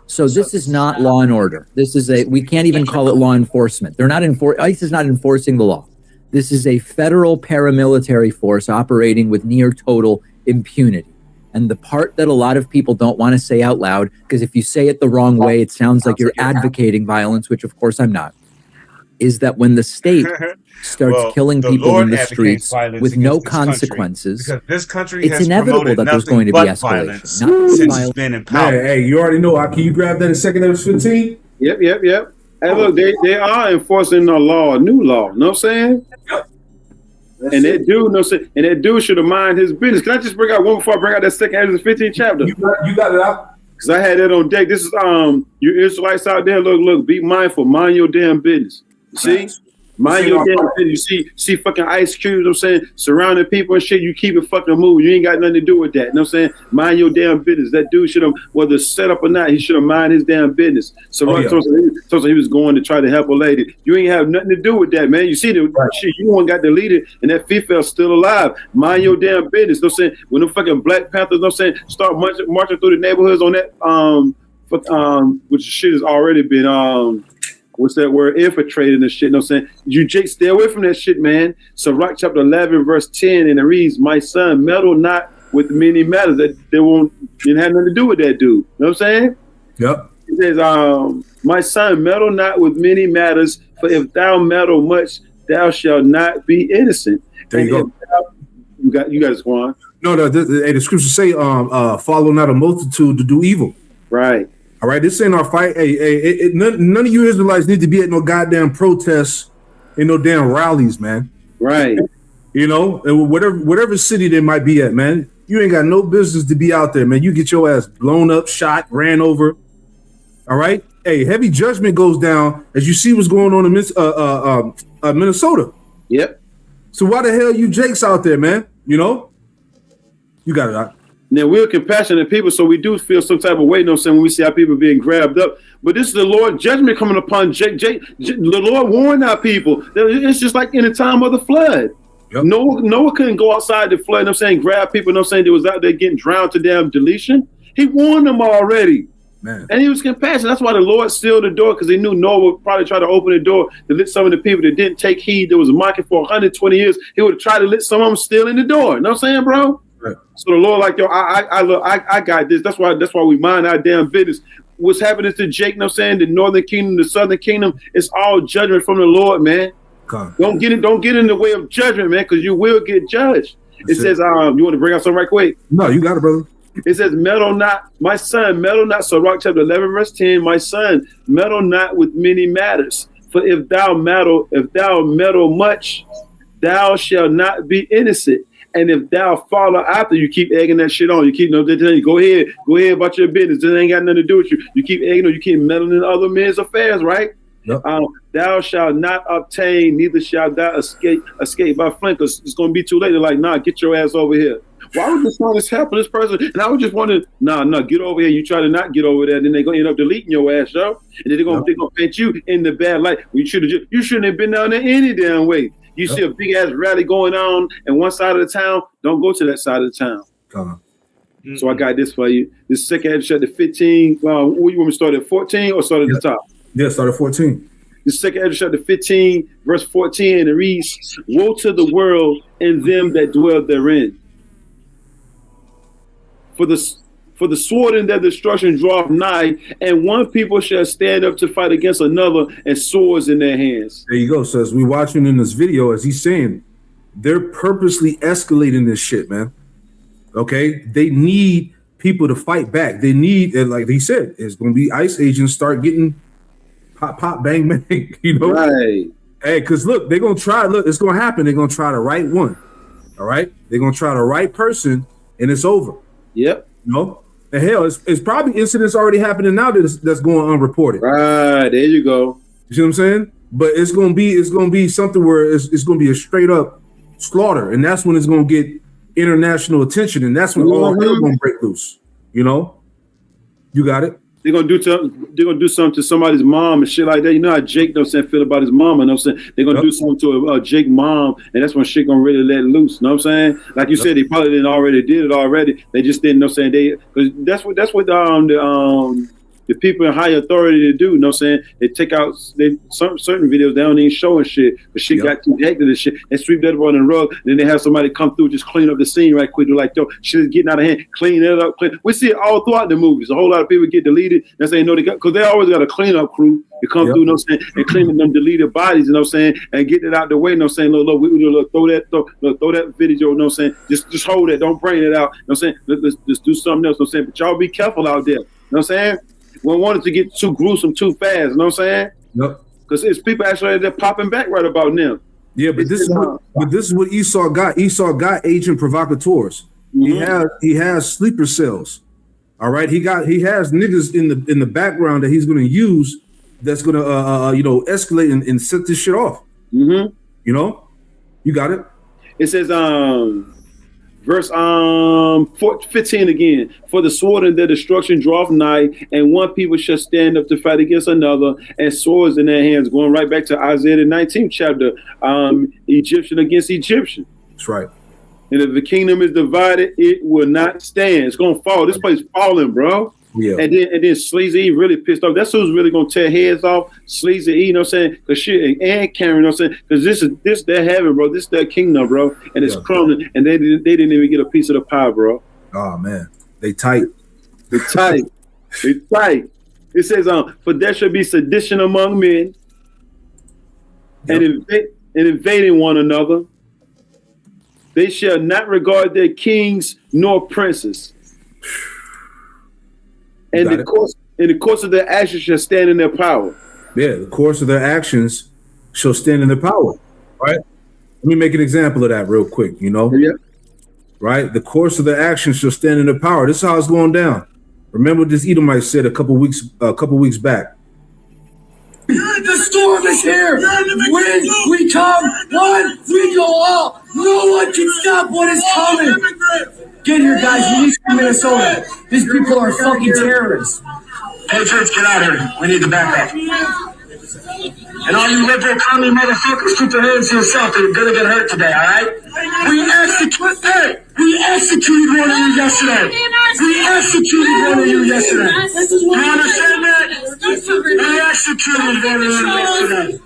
So this is not law and order. This is we can't even call it law enforcement. ICE is not enforcing the law. This is a federal paramilitary force operating with near total impunity. And the part that a lot of people don't want to say out loud, because if you say it the wrong way, it sounds like you're advocating violence, which of course I'm not, is that when the state starts killing people in the streets with no consequences, this country it's inevitable that there's going to be escalation. Since it's been in power. Hey, you already know. Can you grab that in 2nd Amos 15? Yep. Hey, look, they are enforcing a law, a new law. You know what I'm saying? Yep. And that dude, and that dude should have mind his business. Can I just bring out one before I bring out that 2nd Amos 15 chapter? You got it out. Because I had that on deck. This is you Israelites out there. Look, be mindful. Mind your damn business. See? Mind your damn business. You see fucking ice cubes, you know what I'm saying, surrounding people and shit, you keep it fucking moving. You ain't got nothing to do with that. You know what I'm saying? Mind your damn business. That dude should have, whether set up or not, he should have mind his damn business. So he was going to try to help a lady. You ain't have nothing to do with that, man. You see the shit, you one got deleted and that female's still alive. Mind your damn business. You know what I'm saying? When the fucking Black Panthers, you know what I'm saying, start marching through the neighborhoods on that, which shit has already been what's that word? Infiltrating and shit. You know what I'm saying? You Jake, stay away from that shit, man. So Rock chapter 11, verse 10, and it reads, "My son, meddle not with many matters." That they won't have nothing to do with that dude. You know what I'm saying? Yep. It says, "My son, meddle not with many matters, for if thou meddle much, thou shalt not be innocent." There you go. You got to go on. No, the scriptures say, "Follow not a multitude to do evil." Right. All right, this ain't our fight. Hey, none of you Israelites need to be at no goddamn protests and no damn rallies, man. Right. You know, whatever city they might be at, man. You ain't got no business to be out there, man. You get your ass blown up, shot, ran over. All right. Hey, heavy judgment goes down as you see what's going on in Minnesota. Yep. So why the hell you Jakes out there, man? You know, you got it. Now, we're compassionate people, so we do feel some type of way, you know what I'm saying, when we see our people being grabbed up. But this is the Lord judgment coming upon the Lord warned our people. It's just like in the time of the flood. Yep. Noah couldn't go outside the flood, you know what I'm saying, grab people, you know what I'm saying, that was out there getting drowned to damn deletion. He warned them already. Man. And he was compassionate. That's why the Lord sealed the door, because he knew Noah would probably try to open the door to let some of the people that didn't take heed, that was mocking for 120 years. He would have tried to let some of them steal in the door. You know what I'm saying, bro? Right. So the Lord, like, yo, I got this. That's why we mind our damn business. What's happening to Jake, you know what I'm saying? The northern kingdom, the southern kingdom, it's all judgment from the Lord, man. God. Don't get in the way of judgment, man, because you will get judged. It says, you want to bring out something right quick? No, you got it, brother. It says, meddle not, my son, meddle not. So Sirach chapter 11, verse 10, my son, meddle not with many matters. For if thou meddle much, thou shalt not be innocent. And if thou follow after, you keep egging that shit on. You keep, go ahead about your business. It ain't got nothing to do with you. You keep egging, you keep meddling in other men's affairs, right? Yep. Thou shalt not obtain, neither shalt thou escape by flint, because it's going to be too late. They're like, nah, get your ass over here. Why would this song helping this person? And I was just wondering, nah, get over here. You try to not get over there, then they're going to end up deleting your ass, yo. And then they're going to paint you in the bad light. You shouldn't have been down there any damn way. You see a big ass rally going on in one side of the town, don't go to that side of the town. So I got this for you. This second Ezra chapter 15. What you want me to start at 14 or start at the top? Yeah, start at 14. The second Ezra chapter 15, verse 14, and it reads, woe to the world and them that dwell therein. For the sword and their destruction draweth nigh, and one people shall stand up to fight against another, and swords in their hands. There you go. So as we watching in this video, as he's saying, they're purposely escalating this shit, man. Okay, they need people to fight back. They need, and like he said, it's going to be ICE agents start getting pop, bang, bang. You know, right? Hey, because look, they're gonna try. Look, it's gonna happen. They're gonna try the right one. All right, they're gonna try the right person, and it's over. Yep. You know, and hell, it's probably incidents already happening now that's going unreported. Right, there you go. You see what I'm saying? But it's gonna be something where it's gonna be a straight up slaughter, and that's when it's gonna get international attention, and that's when all hell gonna break loose. You know, you got it. They're gonna do something to somebody's mom and shit like that. You know how Jake, you know what I'm saying, feel about his mom, and you know what I'm saying, they're gonna do something to a Jake mom, and that's when shit gonna really let loose. You know what I'm saying? Like you said, they probably did it already. They just didn't know what I'm saying, because that's what the people in high authority to do, you know what I'm saying? They take out certain videos, they don't even show and shit, but shit got too hectic and shit, and sweep that on the rug, and then they have somebody come through, just clean up the scene right quick. They're like, yo, shit is getting out of hand, clean it up. We see it all throughout the movies. A whole lot of people get deleted, and say, no, because they always got a cleanup crew to come through, you know what I'm saying, and cleaning them deleted bodies, you know what I'm saying, and getting it out the way, you know what I'm saying, look, throw that video, you know what I'm saying, just hold it, don't bring it out, you know what I'm saying, let's do something else, you know what I'm saying, but y'all be careful out there, you know what I'm saying. We don't want it to get too gruesome too fast, you know what I'm saying? Yep. Because it's people actually they're popping back right about now. Yeah, but this is what Esau got. Esau got agent provocateurs. Mm-hmm. He has sleeper cells. All right. He has niggas in the background that he's gonna use that's gonna escalate and set this shit off. Mm-hmm. You know? You got it. It says verse 15 again. For the sword and their destruction draweth nigh, and one people shall stand up to fight against another, and swords in their hands. Going right back to Isaiah the 19th chapter, Egyptian against Egyptian. That's right. And if the kingdom is divided, it will not stand. It's gonna fall. This place falling, bro. Yeah. And then Sleazy E really pissed off. That's who's really gonna tear heads off. Sleazy E, you know what I'm saying? Because shit, and Karen, you know what I'm saying? Because this their heaven, bro. This their kingdom, bro. And it's crumbling, and they didn't even get a piece of the pie, bro. Oh man, they tight. They tight. They tight. It says, for there shall be sedition among men, and invading one another. They shall not regard their kings nor princes. And the course of their actions shall stand in their power. Yeah, the course of their actions shall stand in their power. Right? Let me make an example of that real quick, you know? Yeah. Right? The course of their actions shall stand in their power. This is how it's going down. Remember what this Edomite said a couple weeks back. The storm is here. When we come, one, we go all. No one can stop what is coming. Get here, guys. We need from Minnesota. These people are fucking terrorists. Patriots, get out here. We need to back up. And all you liberal commie motherfuckers, keep your hands to yourself. You're gonna get hurt today, all right? We executed one of you yesterday. You understand that? We executed one of you yesterday.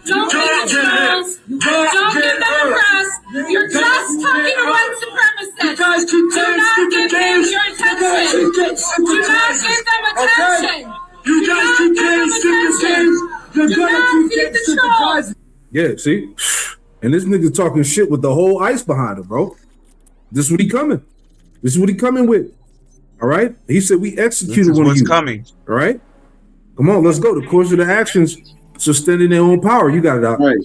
Don't get hurt. Don't get them press. You're just talking to white supremacists. You guys keep saying stupid things. Do not give them attention. You guys keep saying stupid things. You're gonna keep getting stupid prizes. Yeah, see? And this nigga talking shit with the whole ice behind him, bro. This is what he coming. This is what he coming with. All right? He said we executed one of you. Coming. All right? Come on, let's go. The course of the actions sustaining their own power. You got it out. Right.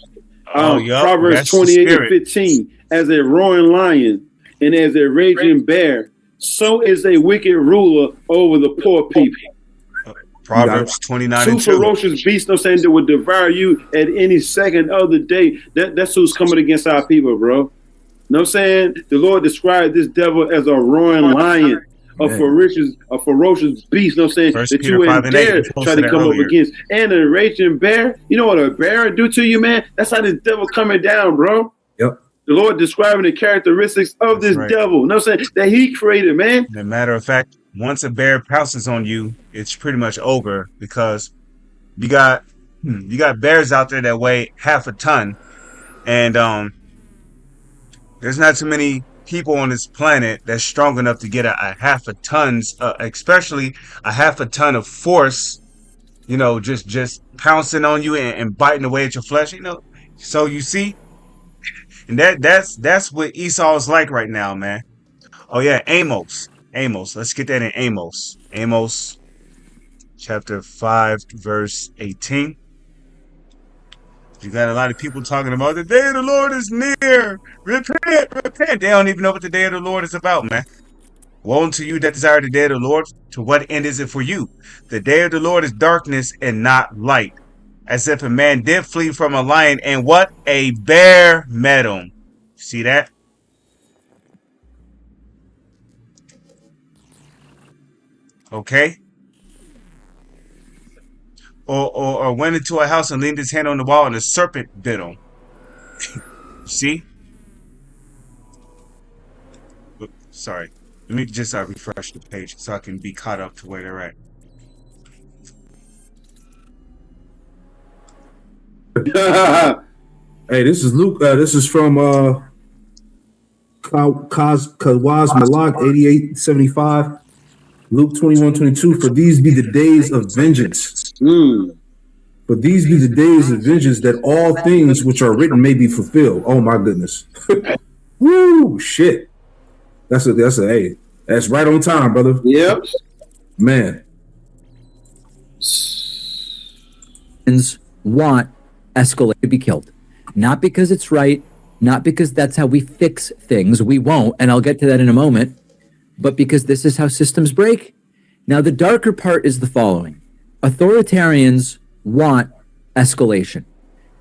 Yup, Proverbs that's the 28 and spirit. 15. As a roaring lion and as a raging bear, so is a wicked ruler over the poor people. Proverbs 29 Two and 2. ferocious beasts, I'm saying, that would devour you at any second of the day. That's who's coming against our people, bro. Know what I'm saying? The Lord described this devil as a roaring lion, a ferocious beast, know what I'm saying, First that Peter you wouldn't 5 and 8, dare we try posted to that come earlier. up against. And a raging bear, you know what a bear do to you, man? That's how this devil coming down, bro. Yep. The Lord describing the characteristics of this right. devil, know what I'm saying, that he created, man. As a matter of fact, once a bear pounces on you, it's pretty much over because you got bears out there that weigh half a ton, and there's not too many people on this planet that's strong enough to get a half a tons, especially a half a ton of force. You know, just pouncing on you and biting away at your flesh. You know, so you see, and that's what Esau's like right now, man. Oh yeah, Amos. Let's get that in Amos. Amos chapter 5, verse 18. You got a lot of people talking about the day of the Lord is near. Repent. They don't even know what the day of the Lord is about, man. Woe unto you that desire the day of the Lord. To what end is it for you? The day of the Lord is darkness and not light. As if a man did flee from a lion and what? A bear met him. See that? Okay. Or went into a house and leaned his hand on the wall and a serpent bit him. See? Sorry. Let me just refresh the page so I can be caught up to where they're at. Hey, this is Luke. This is from Kawaz Malak 8875. Luke 21:22. For these be the days of vengeance. For these be the days of vengeance, that all things which are written may be fulfilled. Oh my goodness. Woo, shit. That's hey, that's right on time, brother. Yep. Man. Want escalate to be killed. Not because it's right, not because that's how we fix things. We won't, and I'll get to that in a moment, but because this is how systems break. Now, the darker part is the following. Authoritarians want escalation.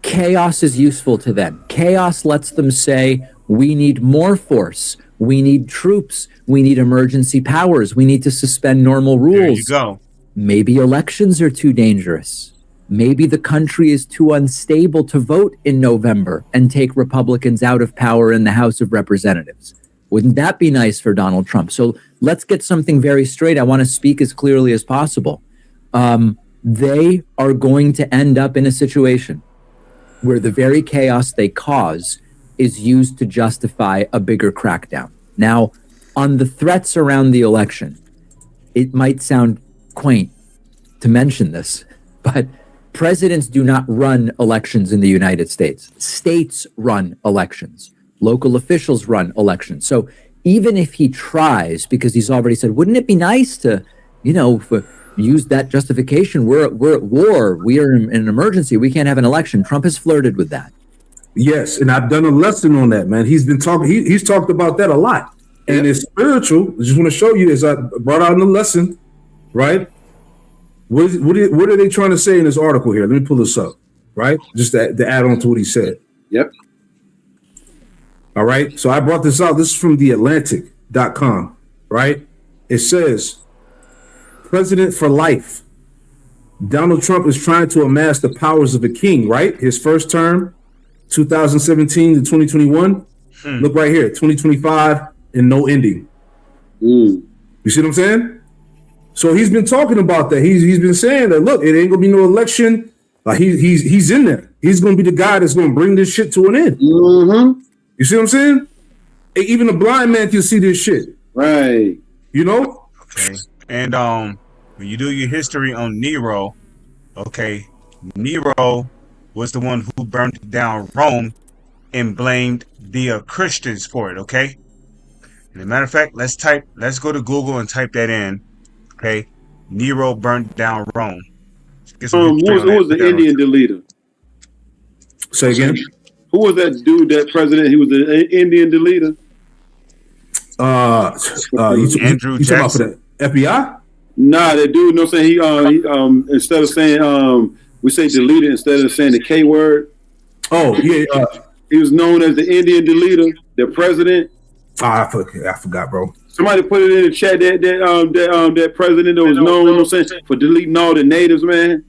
Chaos is useful to them. Chaos lets them say, we need more force. We need troops. We need emergency powers. We need to suspend normal rules. There you go. Maybe elections are too dangerous. Maybe the country is too unstable to vote in November and take Republicans out of power in the House of Representatives. Wouldn't that be nice for Donald Trump? So let's get something very straight. I want to speak as clearly as possible. They are going to end up in a situation where the very chaos they cause is used to justify a bigger crackdown. Now, on the threats around the election, it might sound quaint to mention this, but presidents do not run elections in the United States. States run elections. Local officials run elections. So even if he tries, because he's already said, wouldn't it be nice to, use that justification? We're at war. We are in an emergency. We can't have an election. Trump has flirted with that. Yes, and I've done a lesson on that, man. He's been talking. He's talked about that a lot, and it's spiritual. I just want to show you, as I brought out in the lesson, right? What are they trying to say in this article here? Let me pull this up, right? Just to add on to what he said. Yep. All right. So I brought this out. This is from theatlantic.com, right? It says, President for life. Donald Trump is trying to amass the powers of a king, right? His first term, 2017 to 2021. Look right here, 2025 and no ending. You see what I'm saying? So he's been talking about that. He's been saying that, look, it ain't gonna be no election. He's in there. He's gonna be the guy that's gonna bring this shit to an end. You see what I'm saying? Even a blind man can see this shit. Right. You know? Okay. And when you do your history on Nero, okay, Nero was the one who burned down Rome and blamed the Christians for it, okay? And as a matter of fact, let's go to Google and type that in. Okay. Nero burned down Rome. Who was the Indian leader? Say again? Who was that dude, that president? He was the Indian leader? Andrew you talking about for the FBI? Nah, that dude, you know what I'm saying? He instead of saying we say deleted instead of saying the K word. Oh, yeah. He was known as the Indian leader, the president. I forgot, bro. Somebody put it in the chat that president that was known, you know what I'm saying, for deleting all the natives, man.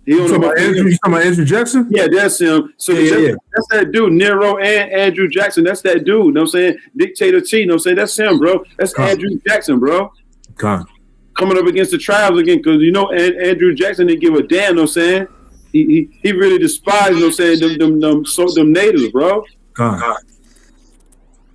You talking about Andrew Jackson? Yeah, that's him. So that's that dude, Nero and Andrew Jackson. That's that dude, you know what I'm saying? Dictator T, you know what I'm saying? That's him, bro. That's Andrew Jackson, bro. Coming up against the tribes again, because you know Andrew Jackson didn't give a damn, you know what I'm saying? He really despised, you know what I'm saying, them natives, bro.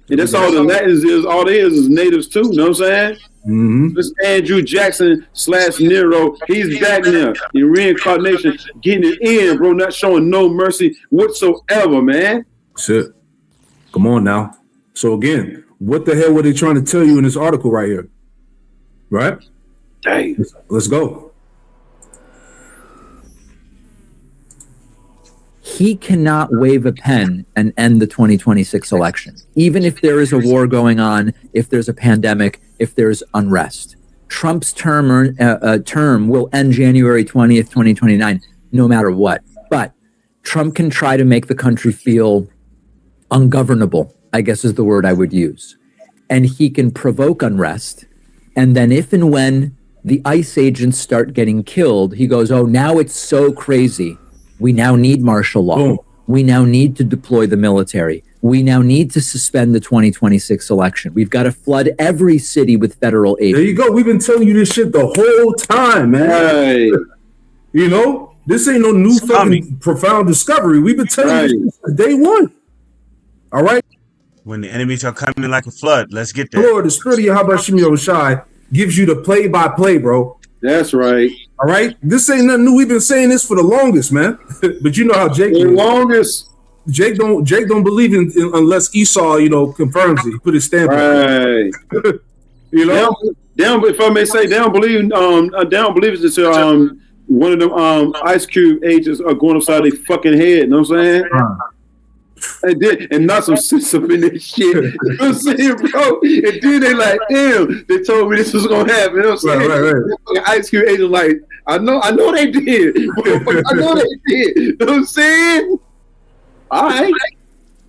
And that's all the Latins is. All they is natives too. You know what I'm saying? This Andrew Jackson / Nero. He's back now in reincarnation, getting it in, bro. Not showing no mercy whatsoever, man. That's it. Come on now. So again, what the hell were they trying to tell you in this article right here? Right? Dang. Let's go. He cannot wave a pen and end the 2026 election, even if there is a war going on, if there's a pandemic, if there's unrest. Trump's term will end January 20th, 2029, no matter what. But Trump can try to make the country feel ungovernable, I guess is the word I would use. And he can provoke unrest. And then if and when the ICE agents start getting killed, he goes, oh, now it's so crazy. We now need martial law. Boom. We now need to deploy the military. We now need to suspend the 2026 election. We've got to flood every city with federal aid. There you go. We've been telling you this shit the whole time, man. Right. You know, this ain't no new fucking profound discovery. We've been telling you this since day one. All right? When the enemies are coming like a flood, let's get there. Lord, the spirit of Yahweh Shemi Shai gives you the play-by-play, bro. That's right. All right? This ain't nothing new. We've been saying this for the longest, man. But you know how Jake... The longest... Jake don't believe in unless Esau, you know, confirms it. He put his stamp on it. You know? If I may say, they don't believe it's until one of them Ice Cube agents are going upside their fucking head, you know what I'm saying? They did, and not some sense up in this shit. You know what I'm saying, bro? And then they like, damn, they told me this was gonna happen. You know what I'm saying? Right. Ice Cube agent like, I know they did. I know they did. You know what I'm saying? All right.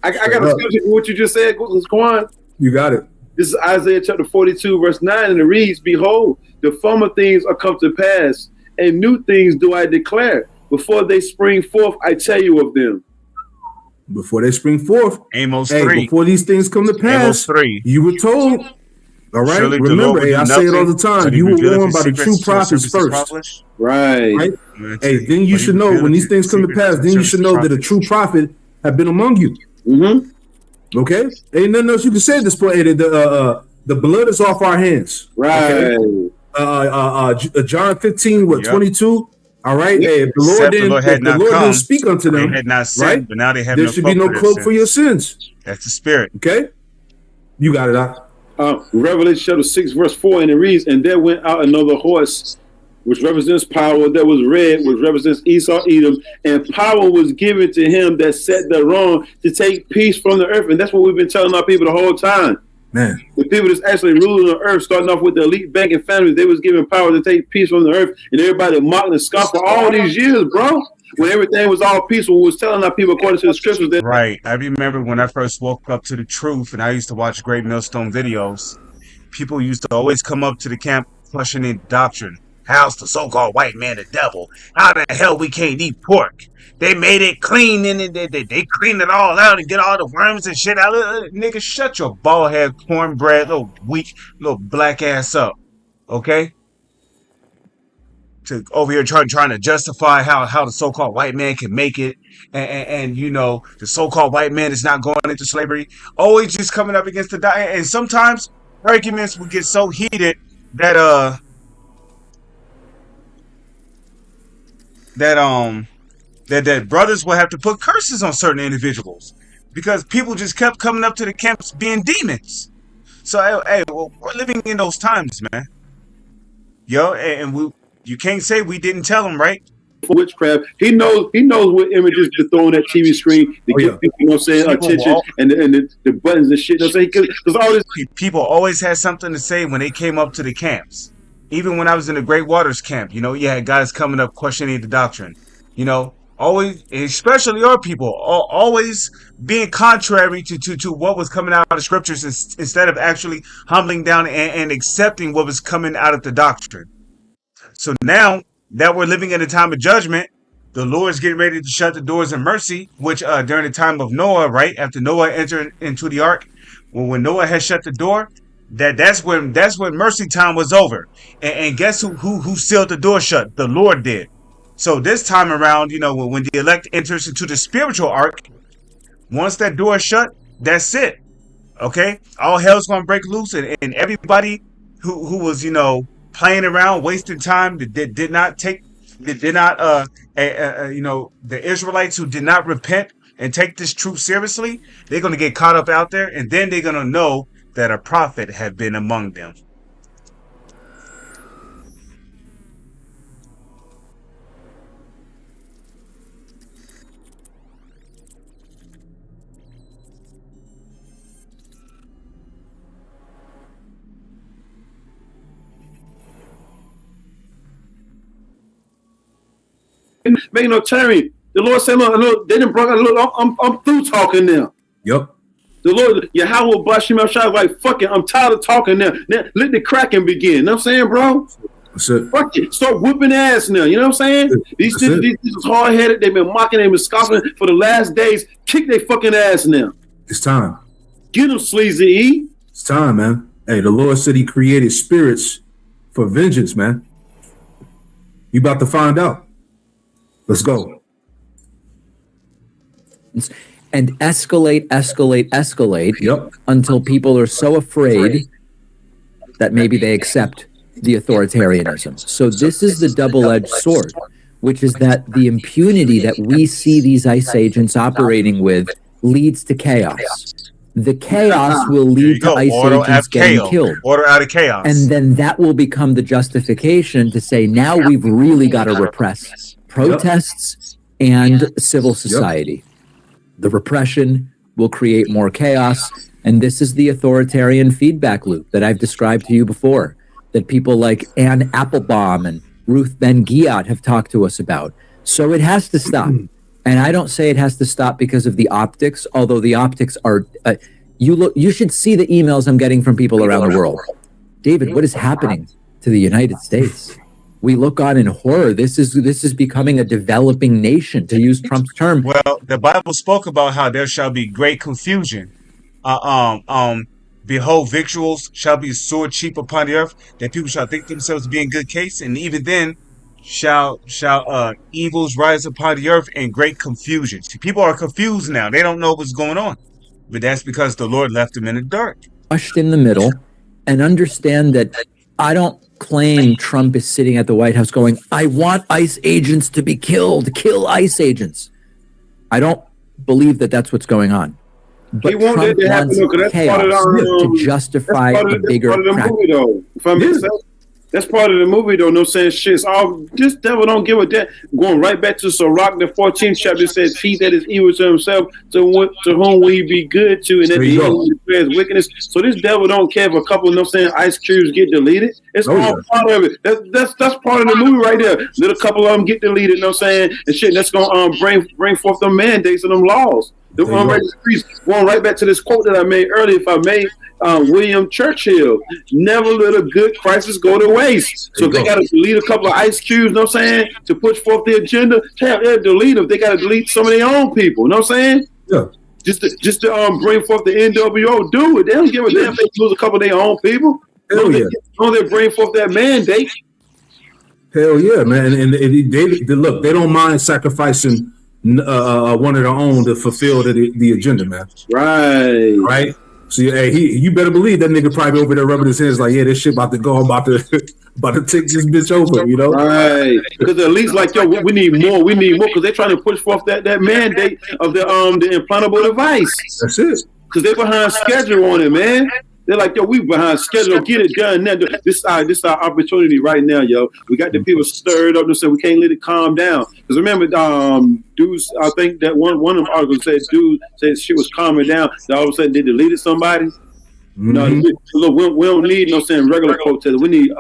I got a scripture for what you just said, Quan. You got it. This is Isaiah chapter 42, verse 9, and it reads, behold, the former things are come to pass, and new things do I declare. Before they spring forth, I tell you of them. Before they spring forth, Amos 3. Before these things come to pass, 3. You were told. All right, surely remember, I say it all the time. You were warned by the true prophets first. Right. Hey, then you should know when these things come to pass. Then you should know that a true prophet have been among you. Okay, ain't nothing else you can say at this point. Hey, the blood is off our hands. Right. Okay? John 15, 22. All right. Hey, if the Lord didn't speak unto them, had not sinned, right? But now they have there should be no cloak for your sins. That's the spirit. Okay, you got it out. Revelation chapter 6, verse 4, and it reads, and there went out another horse, which represents power, that was red, which represents Esau, Edom, and power was given to him that sat there wrong to take peace from the earth. And that's what we've been telling our people the whole time. Man, the people that's actually ruling the earth, starting off with the elite banking families, they was given power to take peace from the earth, and everybody mocked and scoffed for all these years, bro. When everything was all peaceful, we was telling our people according to the scriptures. Right. I remember when I first woke up to the truth, and I used to watch Great Millstone videos. people used to always come up to the camp questioning doctrine. How's the so-called white man the devil? How the hell we can't eat pork? They made it clean and they cleaned it all out and get all the worms and shit out. Nigga, shut your bald head, cornbread, little weak, little black ass up. Okay? To over here trying to justify how the so-called white man can make it, and you know the so-called white man is not going into slavery. Always just coming up against the and sometimes arguments would get so heated that that brothers will have to put curses on certain individuals because people just kept coming up to the camps being demons. So hey, well, we're living in those times, man. Yo, and you can't say we didn't tell him, right? Witchcraft. He knows what images to throw on that TV screen to get people, you know what I'm saying, attention and the buttons and shit. You know what I'm saying? Because all this people always had something to say when they came up to the camps. Even when I was in the Great Waters camp, you know, you had guys coming up questioning the doctrine. You know, always, especially our people, always being contrary to what was coming out of the scriptures instead of actually humbling down and accepting what was coming out of the doctrine. So now that we're living in a time of judgment, the Lord's getting ready to shut the doors of mercy, which during the time of Noah, right after Noah entered into the ark, when Noah had shut the door, that's when mercy time was over. And guess who sealed the door shut? The Lord did. So this time around, you know, when the elect enters into the spiritual ark, once that door is shut, that's it. Okay, all hell's gonna break loose, and everybody who was, you know, playing around, wasting time, you know, the Israelites who did not repent and take this truth seriously, they're going to get caught up out there, and then they're going to know that a prophet had been among them. make no turn. The Lord said, look, they didn't bring. Look, I'm through talking now. Yep. The Lord, Yahweh bless him. I was like, fuck it, I'm tired of talking now. Now let the cracking begin. You know what I'm saying, bro? That's it. Fuck it. Start whooping ass now. You know what I'm saying? These is hard headed. They've been mocking, they've been scoffing for the last days. Kick their fucking ass now. It's time. Get them, sleazy E. It's time, man. Hey, the Lord said he created spirits for vengeance, man. You about to find out. Let's go. And escalate until people are so afraid that maybe they accept the authoritarianism. So this is the double-edged sword, which is that the impunity that we see these ICE agents operating with leads to chaos. The chaos will lead to ICE agents getting killed. Order out of chaos. And then that will become the justification to say, now we've really got to repress protests and civil society. The repression will create more chaos. And this is the authoritarian feedback loop that I've described to you before, that people like Anne Applebaum and Ruth Ben-Ghiat have talked to us about. So it has to stop. And I don't say it has to stop because of the optics, although the optics are, you should see the emails I'm getting from people around the world. David, what is happening to the United States? We look on in horror. This is becoming a developing nation, to use Trump's term. Well, the Bible spoke about how there shall be great confusion. Behold, victuals shall be sore cheap upon the earth, that people shall think themselves to be in good case, and even then shall evils rise upon the earth in great confusion. See, people are confused now. They don't know what's going on. But that's because the Lord left them in the dark. Crushed in the middle, and understand that I don't claim Trump is sitting at the White House going, I want ICE agents to be killed, kill ICE agents. I don't believe that that's what's going on. But Trump wants chaos to justify a bigger crack. That's part of the movie, though. No saying shit. It's all this devil don't give a damn. Going right back to Sirach, the 14th chapter says, "He that is evil to himself, to whom will he be good to, and that the evil declares wickedness." So this devil don't care if a couple, no saying, ice cubes get deleted. It's all part of it. That's part of the movie right there. Let a couple of them get deleted. No saying and shit. That's gonna bring forth them mandates and them laws. Going right back to this quote that I made earlier, if I may, William Churchill. Never let a good crisis go to waste. So if they got to delete a couple of ice cubes, you know what I'm saying, to push forth the agenda, delete them. They got to delete some of their own people, you know what I'm saying? Yeah. Just to bring forth the NWO, do it. They don't give a damn if they lose a couple of their own people. Hell yeah. They bring forth that mandate. Hell yeah, man. And they look, they don't mind sacrificing one of their own to fulfill the agenda, man. Right. So hey, you better believe that nigga probably over there rubbing his hands like, yeah, this shit about to go. I'm about to take this bitch over, you know? Right. Because at least like, yo, we need more. We need more because they're trying to push forth that mandate of the implantable device. That's it. Because they're behind schedule on it, man. They're like, yo, we behind schedule. Get it done now. This is our opportunity right now, yo. We got the people stirred up and said we can't let it calm down. Because remember, dudes, I think that one of them articles said shit was calming down. Then all of a sudden they deleted somebody. Mm-hmm. No, look, we don't need regular protests. We need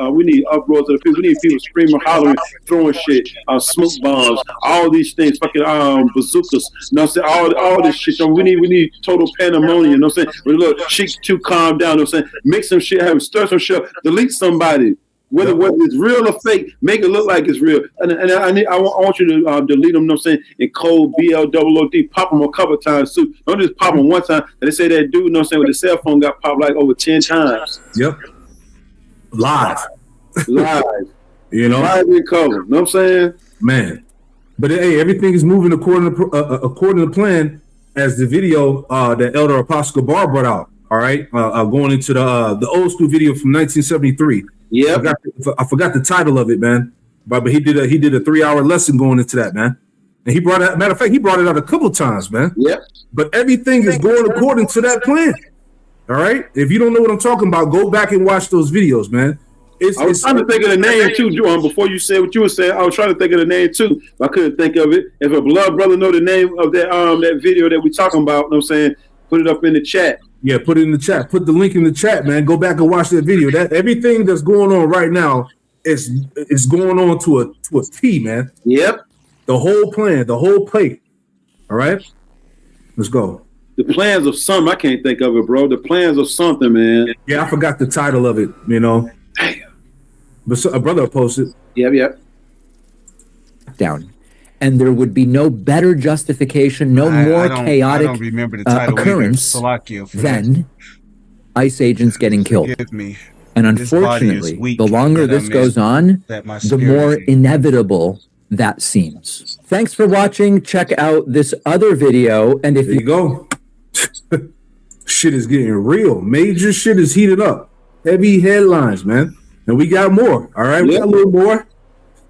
uproars of the people. We need people screaming, hollering, throwing shit, smoke bombs, all these things, fucking bazookas. You know what I'm saying? All this shit. We need total pandemonium. You know what I'm saying? Look, shit too calm down. You know what I'm saying? Make some shit happen, stir some shit, delete somebody. Whether it's real or fake, make it look like it's real. And I want you to delete them, you know what I'm saying, in code BLOOD, pop them a couple times too. Don't just pop them one time. They say that dude, you know what I'm saying, with the cell phone got popped like over 10 times. Yep. Live. You know? Live in color. You know what I'm saying? Man. But hey, everything is moving according to plan as the video that Elder Apostle Bar brought out. All right. Going into the old school video from 1973. Yeah, I forgot the title of it, man. But he did a 3-hour lesson going into that, man. And he brought it. Matter of fact, he brought it out a couple times, man. Yep. But everything is going according to that plan. All right. If you don't know what I'm talking about, go back and watch those videos, man. I was trying to think of the name too, John. Before you said what you were saying, I was trying to think of the name too. I couldn't think of it. If a blood brother know the name of that video that we talking about, you know what I'm saying, put it up in the chat. Yeah, put it in the chat. Put the link in the chat, man. Go back and watch that video. That everything that's going on right now is going on to a T, man. Yep. The whole plan, the whole plate. All right, let's go. The plans of something. I can't think of it, bro. The plans of something, man. Yeah, I forgot the title of it. You know. Damn. But a brother posted. Yep. Down. And there would be no better justification, more chaotic occurrence than ICE agents getting killed. And unfortunately, the longer this goes on, the more inevitable that seems. Thanks for watching. Check out this other video. And if there you go. Shit is getting real. Major shit is heated up. Heavy headlines, man. And we got more. All right, we got a little more.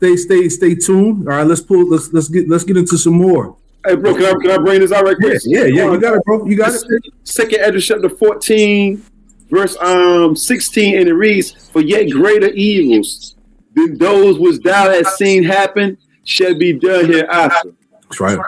Stay tuned. All right, let's get into some more. Hey, bro, can I bring this out right quick? Yeah, you got it, bro. You got it. Second Ezra chapter 14, verse 16, and it reads, "For yet greater evils than those which thou hast seen happen shall be done hereafter." That's right.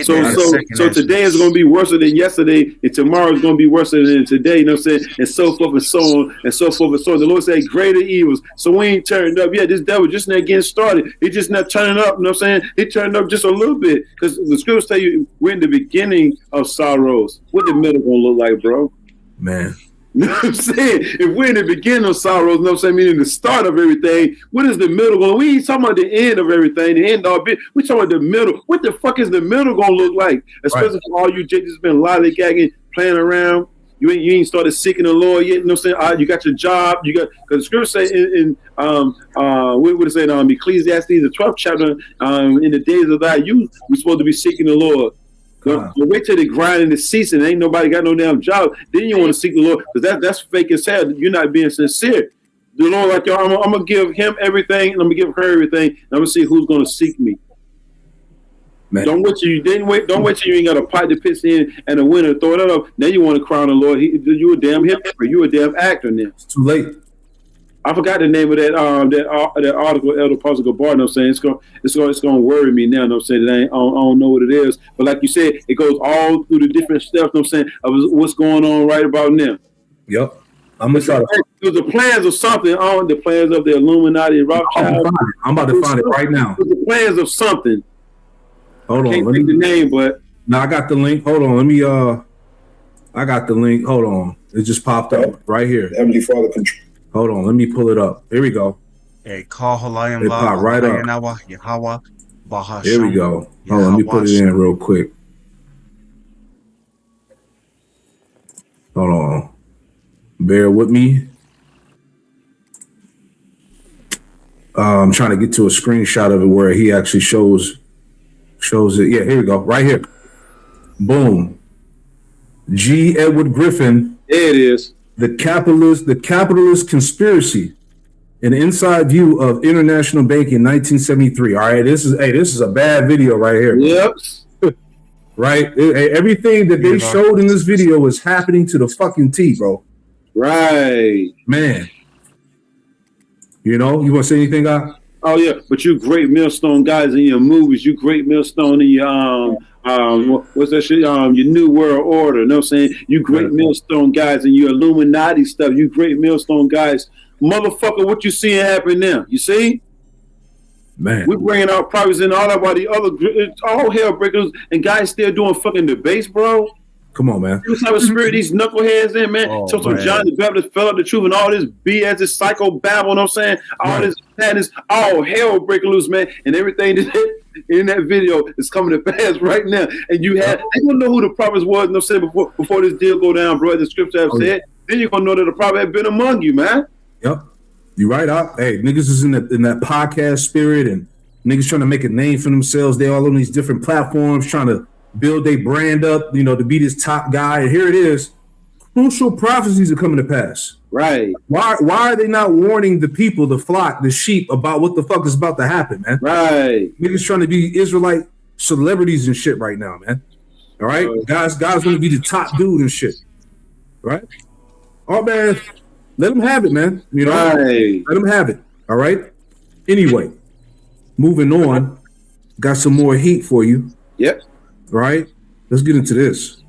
So today is going to be worse than yesterday, and tomorrow is going to be worse than today, you know what I'm saying? And so forth and so on, and so forth and so on. The Lord said greater evils. So we ain't turned up yet. This devil just not getting started. He just not turning up, you know what I'm saying? He turned up just a little bit. Because the scriptures tell you we're in the beginning of sorrows. What the middle going to look like, bro? Man. You know what I'm saying? If we're in the beginning of sorrows, you know what I'm saying, meaning the start of everything, what is the middle going? We ain't talking about the end of everything, the end of it. We talking about the middle. What the fuck is the middle going to look like? Especially for all you just been lollygagging, playing around. You ain't started seeking the Lord yet. You know what I'm saying? You got your job. You got, because the scripture say in what would it say in Ecclesiastes, the 12th chapter, in the days of thy youth, we're supposed to be seeking the Lord. But wait till the grind and the season, ain't nobody got no damn job. Then you want to seek the Lord, because that's fake as hell. You're not being sincere. The Lord, like, yo, I'm gonna give him everything, and I'm gonna give her everything, and I'm gonna see who's gonna seek me. Man. Don't wait till you ain't got a pot to piss in and a winner throw it up. Now you want to crown the Lord. You a damn hypocrite. You a damn actor now. It's too late. I forgot the name of that article, Elder Apostle Gabar. You know what I'm saying? It's gonna worry me now. You know what I'm saying? I don't know what it is, but like you said, it goes all through the different steps. You know what I'm saying, of what's going on right about now. Yep. I'm gonna try to. The plans of something on the plans of the Illuminati, Rothschild. I'm about to find it right now. The plans of something. Hold on. I can't think the name, but no, I got the link. Hold on. Let me I got the link. Hold on. It just popped up right here. Heavenly Father control. Hold on. Let me pull it up. Here we go. Hey, call Halayim It popped right up. Here we go. Hold on. Let me put it in real quick. Hold on. Bear with me. I'm trying to get to a screenshot of it where he actually shows it. Yeah, here we go. Right here. Boom. G. Edward Griffin. There it is. The capitalist conspiracy, an inside view of international banking, 1973. All right, this is a bad video right here. Yep. Right, everything that they showed in this video is happening to the fucking T, bro. Right, man. You know, you want to say anything, guy? Oh yeah, but you great millstone guys in your movies. You great millstone in your what's that shit? Your New World Order. You know what I'm saying? You great millstone guys in your Illuminati stuff. You great millstone guys. Motherfucker, what you seeing happen now? You see? Man, we're bringing our privates in all about the other all hell breakers and guys still doing fucking debates, bro. Come on, man. This type of spirit these knuckleheads in, man. Oh, So man. John the Baptist fell up the truth and all this BS, this psycho babble, you know what I'm saying? All this madness, all hell breaking loose, man. And everything in that video is coming to pass right now. And you had, they don't know who the prophets was, you know what I'm saying, before this deal go down, bro. The scripture have said. Then you're going to know that the prophet had been among you, man. Yep. You right out. Hey, niggas is in that podcast spirit and niggas trying to make a name for themselves. They all on these different platforms trying to build their brand up, you know, to be this top guy. And here it is. Crucial prophecies are coming to pass. Right. Why are they not warning the people, the flock, the sheep about what the fuck is about to happen, man? Right. Niggas trying to be Israelite celebrities and shit right now, man. All right? Guys want to be the top dude and shit. Right? Oh, man. Let them have it, man. You know? Right. Let them have it. All right? Anyway, moving on. Got some more heat for you. Yep. Right? Let's get into this.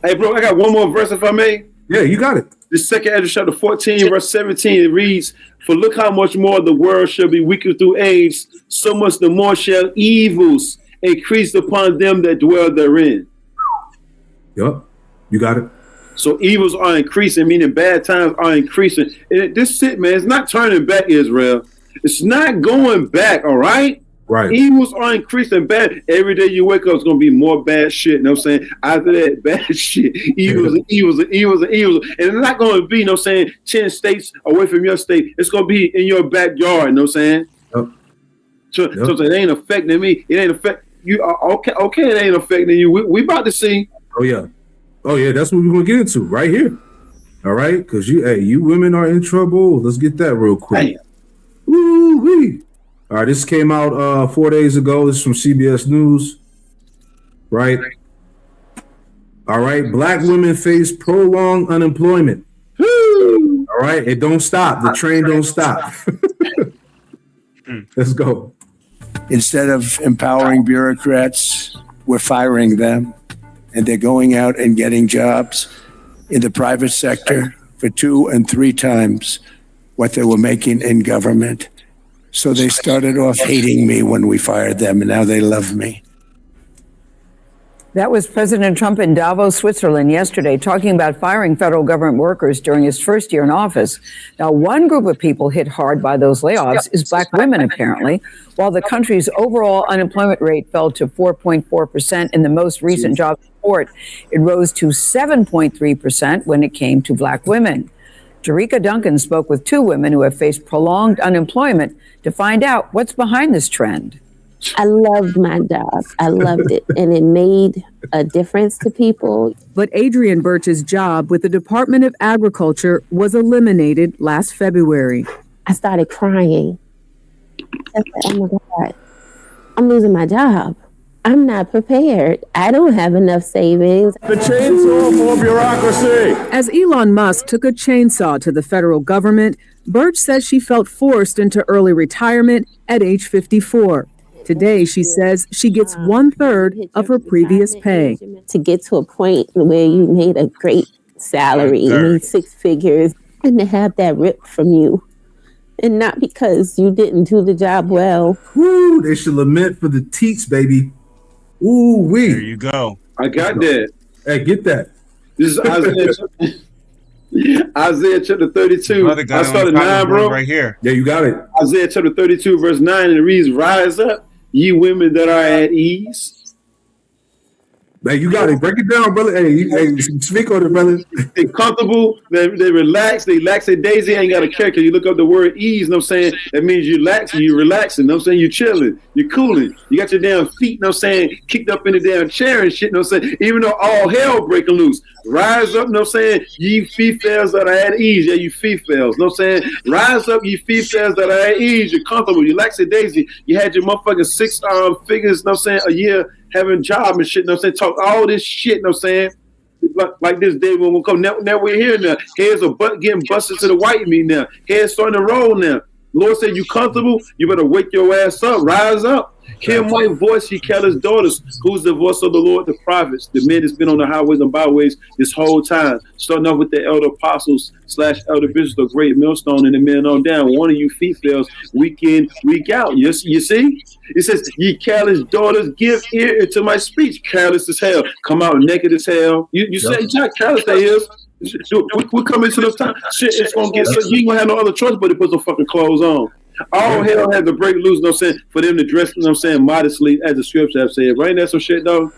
Hey, bro, I got one more verse, if I may. Yeah, you got it. The second Ezra chapter 14, verse 17, it reads, "For look how much more the world shall be weakened through age, so much the more shall evils increase upon them that dwell therein." Yep, you got it. So evils are increasing, meaning bad times are increasing. And this shit, man, it's not turning back, Israel. It's not going back, all right? Right. Evils are increasing bad. Every day you wake up, it's going to be more bad shit. You know what I'm saying? After that, bad shit. Evils and evils and evils and evils. And it's not going to be, you know what I'm saying, 10 states away from your state. It's going to be in your backyard, you know what I'm saying? Yep. So it ain't affecting me. It ain't affecting you. Okay, it ain't affecting you. We about to see. Oh, yeah, that's what we're going to get into right here. All right? Because you women are in trouble. Let's get that real quick. Woo-wee. All right, this came out 4 days ago. This is from CBS News, right? All right, black women face prolonged unemployment. All right, it don't stop. The train don't stop. Let's go. Instead of empowering bureaucrats, we're firing them, and they're going out and getting jobs in the private sector for 2 and 3 times what they were making in government. So they started off hating me when we fired them, and now they love me. That was President Trump in Davos, Switzerland yesterday, talking about firing federal government workers during his first year in office. Now, one group of people hit hard by those layoffs is black women, apparently. While the country's overall unemployment rate fell to 4.4% in the most recent jobs report, it rose to 7.3% when it came to black women. Jerika Duncan spoke with 2 women who have faced prolonged unemployment to find out what's behind this trend. I loved my job. I loved it, and it made a difference to people. But Adrienne Birch's job with the Department of Agriculture was eliminated last February. I started crying. I said, oh my God, I'm losing my job. I'm not prepared. I don't have enough savings. The chainsaw for bureaucracy. As Elon Musk took a chainsaw to the federal government, Birch says she felt forced into early retirement at age 54. Today, she says she gets 1/3 of her previous pay. To get to a point where you made a great salary, you made 6 figures, and to have that ripped from you. And not because you didn't do the job well. Woo, they should lament for the teats, baby. Ooh, wee. There you go. I got that. Hey, get that. This is Isaiah chapter 32. Brother got I it on started the 9, bro. right here. Yeah, you got it. Isaiah chapter 32, verse 9, and it reads, "Rise up, ye women that are at ease." Hey, you got it. Break it down, brother. Hey, speak on it, brother. They comfortable, they relax, they lax and daisy, ain't got a care. Cause you look up the word ease, you know what I'm saying? That means you relaxing, you relaxing, you know what I'm saying? You chilling, you cooling, you got your damn feet, you know what I'm saying, kicked up in the damn chair and shit, you know what I'm saying? Even though all hell breaking loose. Rise up, you know what I'm saying? Ye females that are at ease. Yeah, you females, you know what I'm saying? Rise up, ye females that are at ease. You're comfortable, you lax and daisy. You had your motherfucking 6 figures, you know what I'm saying, a year having job and shit, you know what I'm saying? Talk all this shit, you know what I'm saying? Like this day when we come. Now we're here now. Heads are getting busted to the white meat now. Heads starting to roll now. Lord said, you comfortable? You better wake your ass up. Rise up. Hear my voice, ye careless daughters. Who's the voice of the Lord? The prophets. The men that's been on the highways and byways this whole time. Starting off with the elder apostles / elder bishops, the great millstone, and the men on down. One of you females, week in, week out. You see? It says, ye careless daughters, give ear to my speech. Careless as hell. Come out naked as hell. You say, Jack, careless that is. We're coming to the time. Shit, it's going to get so you ain't going to have no other choice but to put some fucking clothes on. All hell had to break loose, you know what I'm saying, for them to dress, you know what I'm saying, modestly, as the scripture have said. Right? That's some shit, though.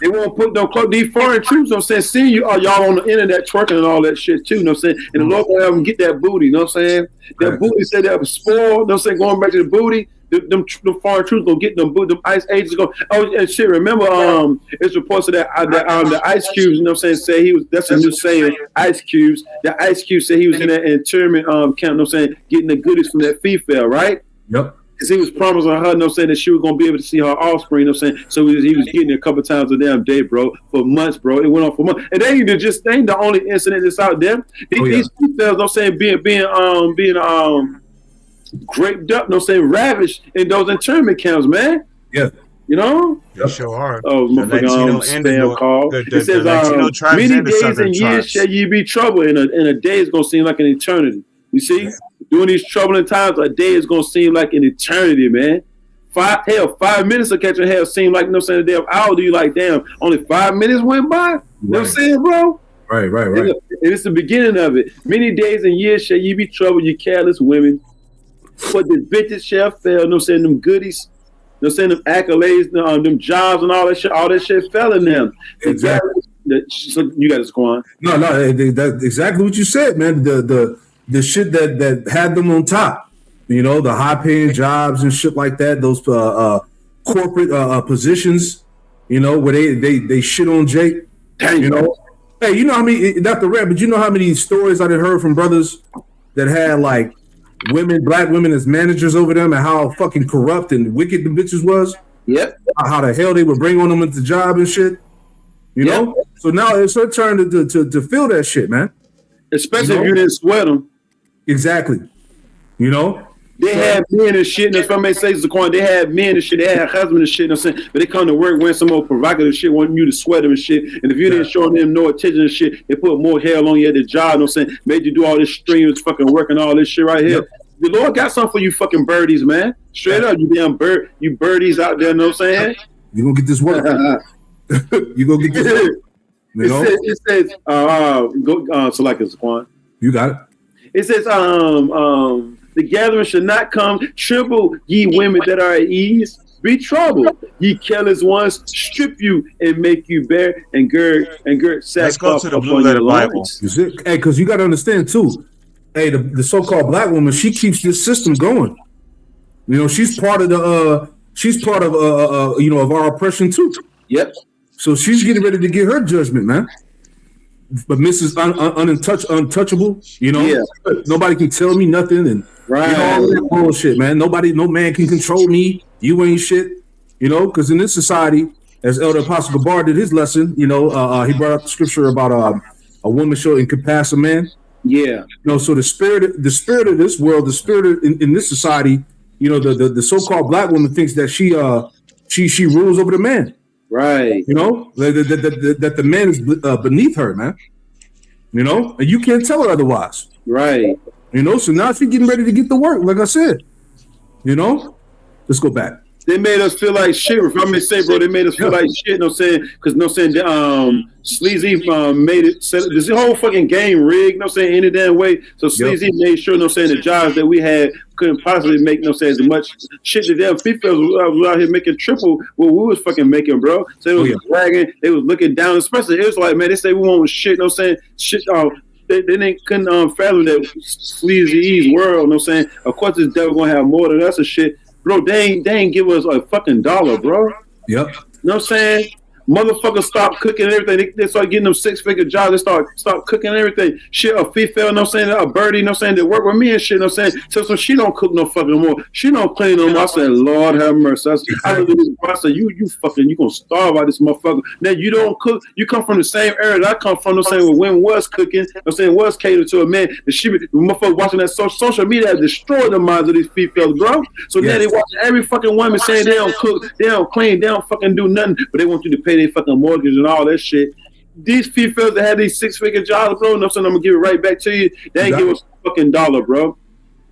They won't put no clothes. These foreign troops, you know what I'm saying, seeing you, y'all on the internet twerking and all that shit, too, you know what I'm saying? And the Lord will have them get that booty, you know what I'm saying? That booty said that was spoiled, you know what I'm saying, going back to the booty. Them foreign troops gonna get them ice agents go. Oh, and shit, remember, it's reports that the Ice Cubes, you know what I'm saying, that's a new saying, Ice Cubes. The Ice Cube said he was in that internment camp, you know what I'm saying, getting the goodies from that female, right? Yep. Because he was promising her, you know what I'm saying, that she was gonna be able to see her offspring, you know what I'm saying. So he was getting it a couple times a damn day, bro, for months, bro. It went on for months. And they ain't the only incident that's out there. These females, you know what I'm saying, being graped up, no say ravished in those internment camps, man. Yeah. You know? They sure are. Oh, motherfucking spam call. It says, many days and years shall ye be troubled, and a day is going to seem like an eternity. You see? During these troubling times, a day is going to seem like an eternity, man. 5 minutes of catching hell seem like, you know what I'm saying, a damn hour. Do you like, damn, only 5 minutes went by? You know what I'm saying, bro? Right. And it's the beginning of it. Many days and years shall ye be troubled, you careless women. But the bitches shall fail, you know what I'm saying, them goodies, you know what I'm saying, them accolades, them jobs and all that shit fell in them. Exactly. So you got to go on. No, that's exactly what you said, man. The shit that had them on top, you know, the high paying jobs and shit like that, those corporate positions, you know, where they shit on Jake. Dang. You know, hey, you know how many, not the rap, but you know how many stories I done heard from brothers that had like black women as managers over them, and how fucking corrupt and wicked the bitches was. Yep. How the hell they would bring on them into the job and shit. You know? So now it's her turn to feel that shit, man. Especially if you didn't sweat them. Exactly. You know? They had men and shit, and if I may say Zaquan, they had men and shit, they had husbands and shit, you know what I'm saying? But they come to work wearing some old provocative shit, wanting you to sweat them and shit. And if you didn't show them no attention and shit, they put more hell on you at the job, you know what I'm saying? Made you do all this streams, fucking work and all this shit right here. Yep. The Lord got something for you fucking birdies, man. Straight up, you damn you birdies out there, you know what I'm saying? You gonna get this work. You gonna get this work. You know? It says select it, Zaquan. You got it. It says, the gathering should not come. Tremble, ye women that are at ease. Be troubled, ye careless ones. Strip you and make you bare and gird sackcloth upon your loins. Hey, because you got to understand too. Hey, the so-called black woman, she keeps this system going. You know, she's part of you know, of our oppression too. Yep. So she's getting ready to get her judgment, man. But Mrs. Untouchable, you know, nobody can tell me nothing, and you know, all that bullshit, man. No man can control me. You ain't shit, you know. Because in this society, as Elder Apostle Gabar did his lesson, you know, he brought up the scripture about a woman shall encompass a man. Yeah, you know. So the spirit of this world, the spirit in this society, you know, the so-called black woman thinks that she rules over the man. Right. You know, that the man is beneath her, man. You know, and you can't tell her otherwise. Right. You know, so now she's getting ready to get to work, like I said. You know, let's go back. They made us feel like shit. If I may say, bro, they made us feel like shit. You know what I'm saying? Because, you know what I'm saying, Sleazy made it, this whole fucking game rigged, you know what I'm saying, any damn way. So Sleazy made sure, you know what I'm saying, the jobs that we had couldn't possibly make, you know what I'm saying, as much shit that them females was out here making triple what we was fucking making, bro. So they was bragging, they was looking down, especially it was like, man, they say we want shit, you know what I'm saying, shit, they couldn't fathom that Sleazy E's world, you know what I'm saying. Of course, this devil gonna have more than us and shit. Bro, they ain't give us a fucking dollar, bro. Yep. You know what I'm saying? Motherfuckers stop cooking and everything. They start getting them 6-figure jobs. They start cooking and everything. Shit, a female, you know what I'm saying? A birdie, you know what I'm saying? They work with me and shit, you know what I'm saying? So she don't cook no fucking more. She don't clean no more. I said, Lord have mercy. I look at this boy, I said, you gonna starve out this motherfucker. Now you don't cook. You come from the same area that I come from, you know what I'm saying? When was cooking, you know what I'm saying? Was catered to a man. And she, motherfuckers watching that social media have destroyed the minds of these females, bro. So now they watch every fucking woman saying they don't cook, they don't clean, they don't fucking do nothing, but they want you to pay their fucking mortgage and all that shit. These females that had these 6-figure jobs, bro, you know what I'm saying? I'm gonna give it right back to you. They ain't give us a fucking dollar, bro. You know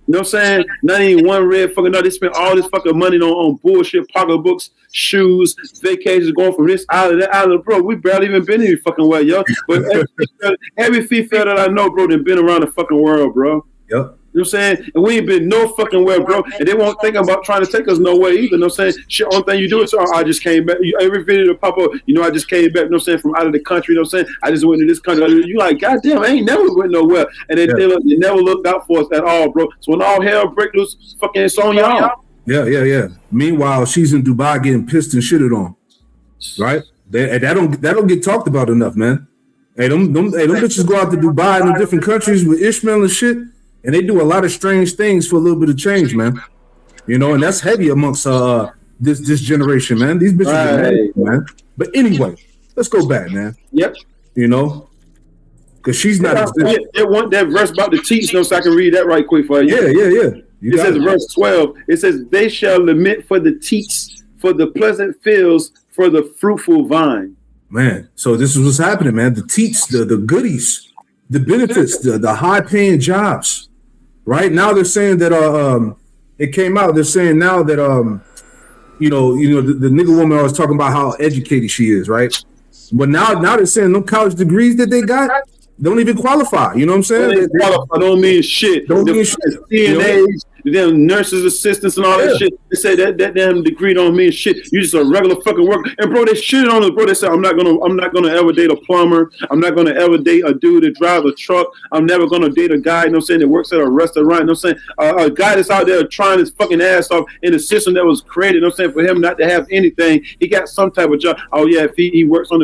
what I'm saying? Not even one red fucking dollar. They spent all this fucking money on bullshit, pocketbooks, shoes, vacations, going from this island to that island, bro. We barely even been any fucking way, yo. But every female that I know, bro, that been around the fucking world, bro. Yep. You know what I'm saying? And we ain't been no fucking where, bro. And they won't think about trying to take us nowhere either. You know what I'm saying? Shit, only thing you do is, I just came back. Every video that pop up, you know, I just came back, you know what I'm saying, from out of the country, you know what I'm saying? I just went to this country. You like, goddamn, I ain't never went nowhere. And they never looked out for us at all, bro. So when all hell breaks loose, fucking it's on y'all. Yeah. Meanwhile, she's in Dubai getting pissed and shitted on. Right? That don't get talked about enough, man. Hey, them bitches go out to Dubai and the different countries with Ishmael and shit. And they do a lot of strange things for a little bit of change, man. You know, and that's heavy amongst this generation, man. These bitches are heavy, man. But anyway, let's go back, man. Yep. You know, because she's not. They want that verse about the teats, so I can read that right quick for you. Yeah. It says verse 12. It says, "They shall lament for the teats, for the pleasant fields, for the fruitful vine." Man, so this is what's happening, man. The teats, the goodies, the benefits, the high-paying jobs. Right now, they're saying that it came out. They're saying now that the nigga woman I was talking about how educated she is, right? But now they're saying no college degrees that they got don't even qualify. You know what I'm saying? They qualify don't mean shit. Don't mean shit. CNAs, them nurses, assistants, and all that shit. They say that damn degree don't mean shit. You just a regular fucking worker. And bro, they shit on us, bro. They say I'm not gonna ever date a plumber. I'm not gonna ever date a dude that drives a truck. I'm never gonna date a guy, you know what I'm saying, that works at a restaurant. You know what I'm saying? A guy that's out there trying his fucking ass off in a system that was created, you know what I'm saying, for him not to have anything. He got some type of job. Oh yeah, if he works for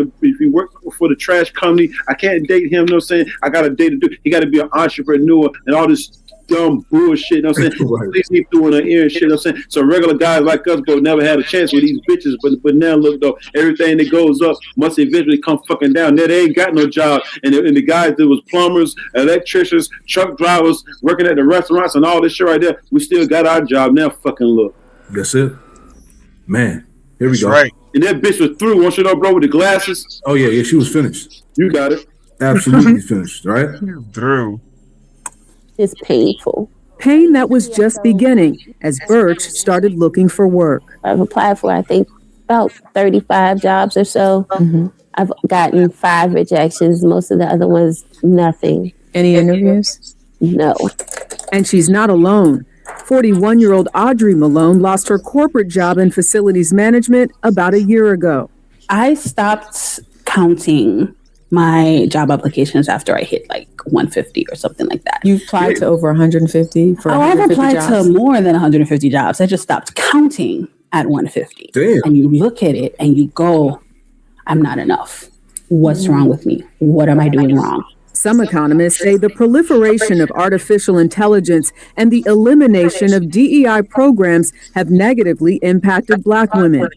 the trash company, I can't date him, you know what I'm saying? I gotta date a dude. He gotta be an entrepreneur and all this dumb bullshit, you know what I'm saying? Please keep doing her ear and shit, you know what I'm saying? So regular guys like us, bro, never had a chance with these bitches, but now look, though, everything that goes up must eventually come fucking down. Now they ain't got no job, and the guys that was plumbers, electricians, truck drivers, working at the restaurants and all this shit right there, we still got our job. Now fucking look. That's it. Man, here we go. Right. And that bitch was through, once you know, bro, with the glasses. Oh, yeah, she was finished. You got it. Absolutely finished, right? Through. It's painful. Pain that was just beginning as Birch started looking for work. I've applied for, I think, about 35 jobs or so. Mm-hmm. I've gotten 5 rejections. Most of the other ones, nothing. Any interviews? No. And she's not alone. 41-year-old Audrey Malone lost her corporate job in facilities management about a year ago. I stopped counting my job applications after I hit like 150 or something like that. You've applied to over 150 for 150 I've applied jobs? to more than 150 jobs. I just stopped counting at 150. Damn. And you look at it and you go, I'm not enough. What's wrong with me? What am I doing wrong? Some economists say the proliferation of artificial intelligence and the elimination of DEI programs have negatively impacted Black women.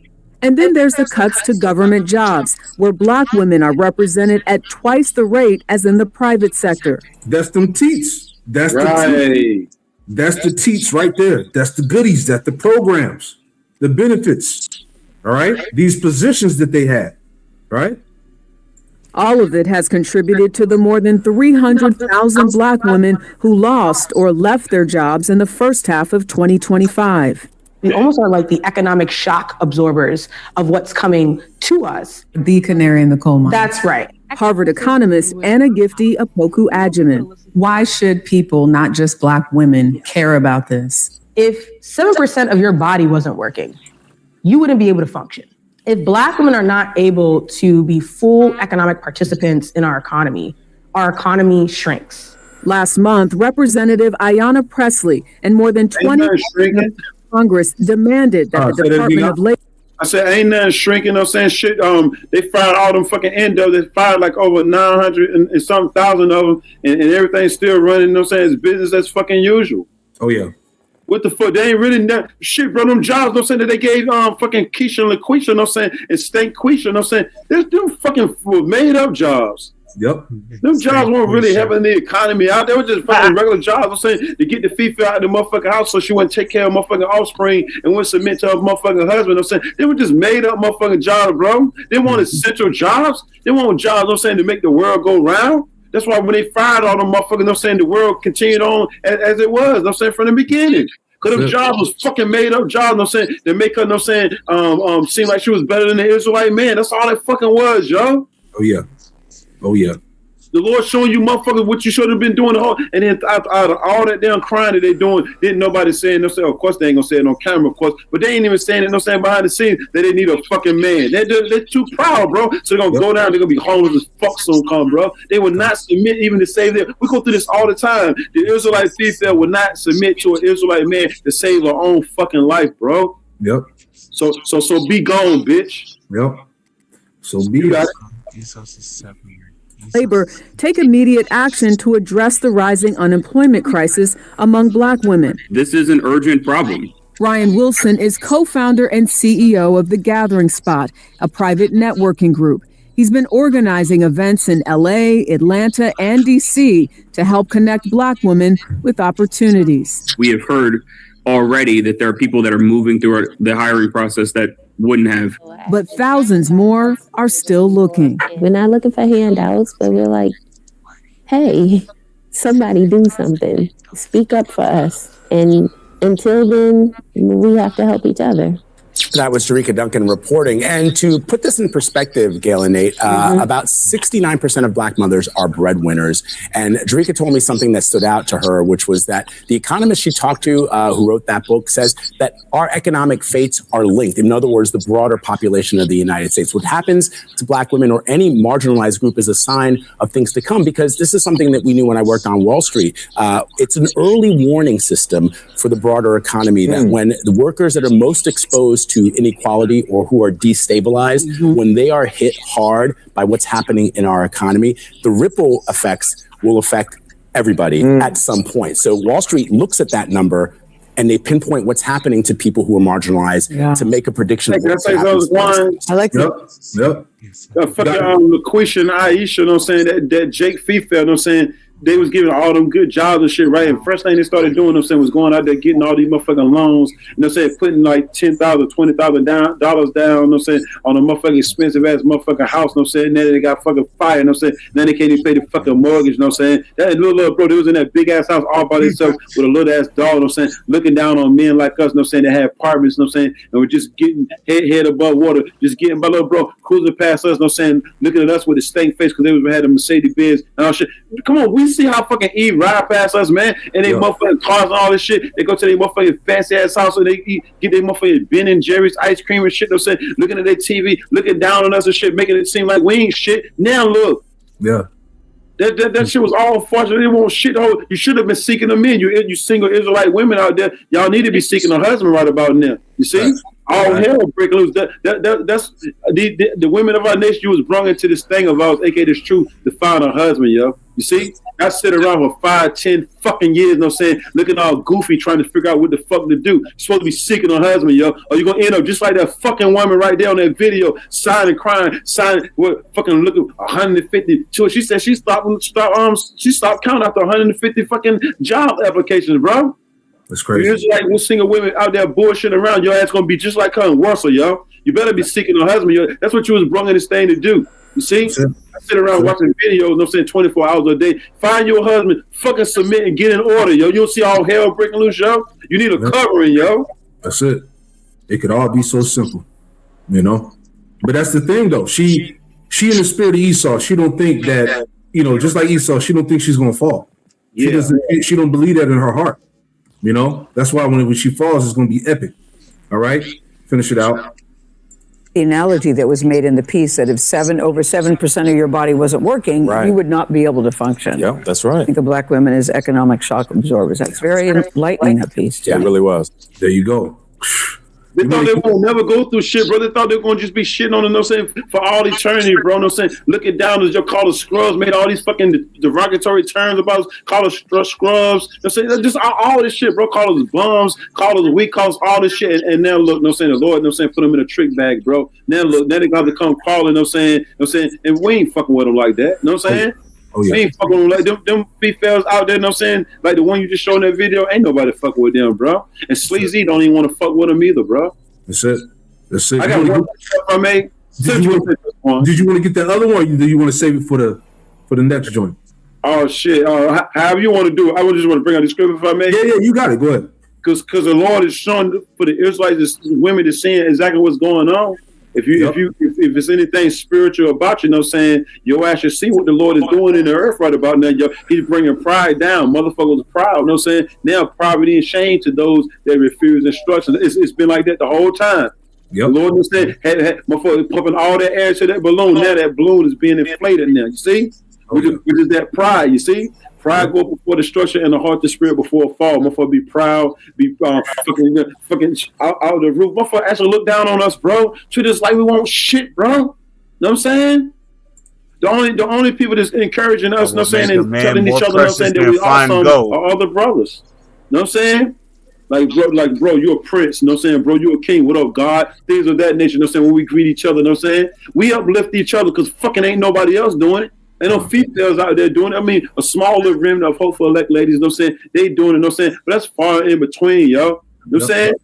And then there's the cuts to government jobs, where Black women are represented at twice the rate as in the private sector. That's them teats. That's right. the teats. That's the teats right there. That's the goodies. That's the programs, the benefits. All right? These positions that they had, right? All of it has contributed to the more than 300,000 Black women who lost or left their jobs in the first half of 2025. We almost are like the economic shock absorbers of what's coming to us. The canary in the coal mine. That's right. Harvard economist Anna Gifty Apoku Agyeman. Why should people, not just Black women, care about this? If 7% of your body wasn't working, you wouldn't be able to function. If Black women are not able to be full economic participants in our economy shrinks. Last month, Representative Ayanna Pressley and more than 20 Congress demanded that the Department of Labor. I said, ain't nothing shrinking, no saying shit. They fired all them fucking endos. They fired like over 900 and some thousand of them, and everything's still running, no saying it's business as fucking usual. Oh, yeah. What the fuck? They ain't really not shit, bro. Them jobs, no saying that they gave fucking Keisha and LaQuisha, no saying, and Stank Quisha, no saying, them fucking made up jobs. Yep. Them jobs weren't really helping the economy out. They were just fucking regular jobs. I'm saying to get the FIFA out of the motherfucking house so she wouldn't take care of motherfucking offspring and wouldn't submit to her motherfucking husband. I'm saying they were just made up motherfucking jobs, bro. They wanted essential jobs. They want jobs, I'm saying, to make the world go round. That's why when they fired all them motherfuckers, I'm saying the world continued on as it was. I'm saying from the beginning. Because them jobs was fucking made up jobs, I'm saying, to make her, I'm saying, seem like she was better than the Israelite man. That's all it fucking was, yo. Oh, yeah. Oh, yeah. The Lord showing you motherfuckers what you should have been doing. And then out of all that damn crying that they doing, didn't nobody saying, no, say, of course they ain't gonna say it on camera, of course, but they ain't even saying it, no saying behind the scenes that they need a fucking man. They're too proud, bro. So they're gonna go down, they're gonna be homeless as fuck soon come, bro. They would not submit even to save them. We go through this all the time. The Israelite female would not submit to an Israelite man to save her own fucking life, bro. Yep. So be gone, bitch. Yep. So be gone. Labor take immediate action to address the rising unemployment crisis among Black women. This is an urgent problem. Ryan Wilson is co-founder and CEO of The Gathering Spot, a private networking group. He's been organizing events in LA, Atlanta, and DC to help connect Black women with opportunities. We have heard already that there are people that are moving through the hiring process that wouldn't have. But thousands more are still looking. We're not looking for handouts, but we're like, hey, somebody do something. Speak up for us. And until then, we have to help each other. That was Jerika Duncan reporting. And to put this in perspective, Gail and Nate, about 69% of Black mothers are breadwinners. And Jerika told me something that stood out to her, which was that the economist she talked to, who wrote that book, says that our economic fates are linked. In other words, the broader population of the United States. What happens to Black women or any marginalized group is a sign of things to come, because this is something that we knew when I worked on Wall Street. It's an early warning system for the broader economy that when the workers that are most exposed to inequality or who are destabilized, when they are hit hard by what's happening in our economy, the ripple effects will affect everybody at some point. So Wall Street looks at that number and they pinpoint what's happening to people who are marginalized to make a prediction. Of what's happening. I like that. Yep. Fucking LaQuisha and Aisha, you know what I'm saying? That Jake Fife, you know what I'm saying? They was giving all them good jobs and shit, right? And first thing they started doing, I'm saying, was going out there getting all these motherfucking loans, you know what I'm saying, putting like $10,000, $20,000 down, you know what I'm saying, on a motherfucking expensive ass motherfucking house, you know what I'm saying? Then they got fucking fired, you know what I'm saying? Then they can't even pay the fucking mortgage, you know what I'm saying? That little bro, they was in that big ass house all by themselves with a little ass dog, you know what I'm saying, looking down on men like us, you know what I'm saying, that had apartments, you know what I'm saying, and we're just getting head above water, just getting by little bro cruising past us, you know what I'm saying, looking at us with a stank face because they was had a Mercedes Benz and all shit. Come on, we see how fucking Eve ride past us, man, and they motherfucking cars and all this shit. They go to their motherfucking fancy ass house and they get their motherfucking Ben and Jerry's ice cream and shit. They're saying, looking at their TV, looking down on us and shit, making it seem like we ain't shit. Now look, that shit was all unfortunate. They want shit. You should have been seeking them in. You single Israelite women out there, y'all need to be seeking a husband right about now. You see, all hell breaking loose. That's the women of our nation. You was brought into this thing of ours, aka this truth, to find a husband, yo. You see, I sit around for 5, 10 fucking years, you know what I'm saying, looking all goofy, trying to figure out what the fuck to do. You're supposed to be seeking a husband, yo, or you're gonna end up just like that fucking woman right there on that video, signing, crying, fucking looking 150. She said she stopped counting after 150 fucking job applications, bro. That's crazy. It's like we're single women out there bullshitting around. Your ass gonna be just like her in Warsaw, yo. You better be seeking a husband, yo. That's what you was brought in this thing to do. You see? I sit around watching videos, you know what I'm saying, 24 hours a day. Find your husband, fucking submit and get in order, yo. You'll see all hell breaking loose, yo. You need a covering, yo. That's it. It could all be so simple, you know. But that's the thing, though. She in the spirit of Esau. She don't think that, you know, just like Esau, she don't think she's gonna fall. She doesn't. She don't believe that in her heart. You know. That's why when she falls, it's gonna be epic. All right, finish it out. The analogy that was made in the piece that if over 7% of your body wasn't working, you would not be able to function. Yeah, that's right. Think of black women as economic shock absorbers. That's very enlightening, that piece. Yeah, it really was. There you go. They thought they were gonna never go through shit, bro. They thought they were gonna just be shitting on them, know what I'm saying, for all eternity, bro. Know what I'm saying? Looking down as your call us scrubs, made all these fucking derogatory terms about us, call us scrubs. You know what I'm saying? Just all this shit, bro. Call us bums, call us weak, call us all this shit. And now look, know what I'm saying, the Lord, know what I'm saying, put them in a trick bag, bro. Now look, now they got to come crawling, know what I'm saying, and we ain't fucking with them like that. Know what I'm saying? Oh, yeah. We ain't fucking with them like them females out there, know what I'm saying? Like the one you just showed in that video, ain't nobody fucking with them, bro. And Sleazy don't even want to fuck with them either, bro. That's it. That's it. I got one if I may. Did you want to get that other one, or do you want to save it for the next joint? Oh shit! However you want to do it. I just want to bring out the scripture if I may. Yeah, you got it. Go ahead. Because the Lord is showing for the Israelites, women, to seeing exactly what's going on. If it's anything spiritual about you, know what I'm saying, your ass should see what the Lord is doing in the earth right about now. He's bringing pride down. Motherfuckers are proud. You know what I'm saying? Now poverty and shame to those that refuse instructions. It's been like that the whole time. Yep. The Lord was saying, had motherfuckers pumping all that air to that balloon. Now that balloon is being inflated now. You see? Which is that pride, you see? Pride go before destruction and the heart to spirit before a fall. Motherfucker be proud, be fucking out of the roof. Motherfucker actually look down on us, bro. Treat us like we want shit, bro. Know what I'm saying? The only people that's encouraging us, know what I'm saying, and telling each other, know what I'm saying, that we awesome are other brothers. Know what I'm saying? Like bro, you're a prince, you know what I'm saying? Bro, you're a king. What up, God? Things of that nature, you know what I'm saying? When we greet each other, you know what I'm saying? We uplift each other because fucking ain't nobody else doing it. Ain't no females out there doing it. I mean, a small little remnant of hopeful elect ladies, you know what I'm saying? They doing it, you know what I'm saying? But that's far in between, yo. You know what I'm saying?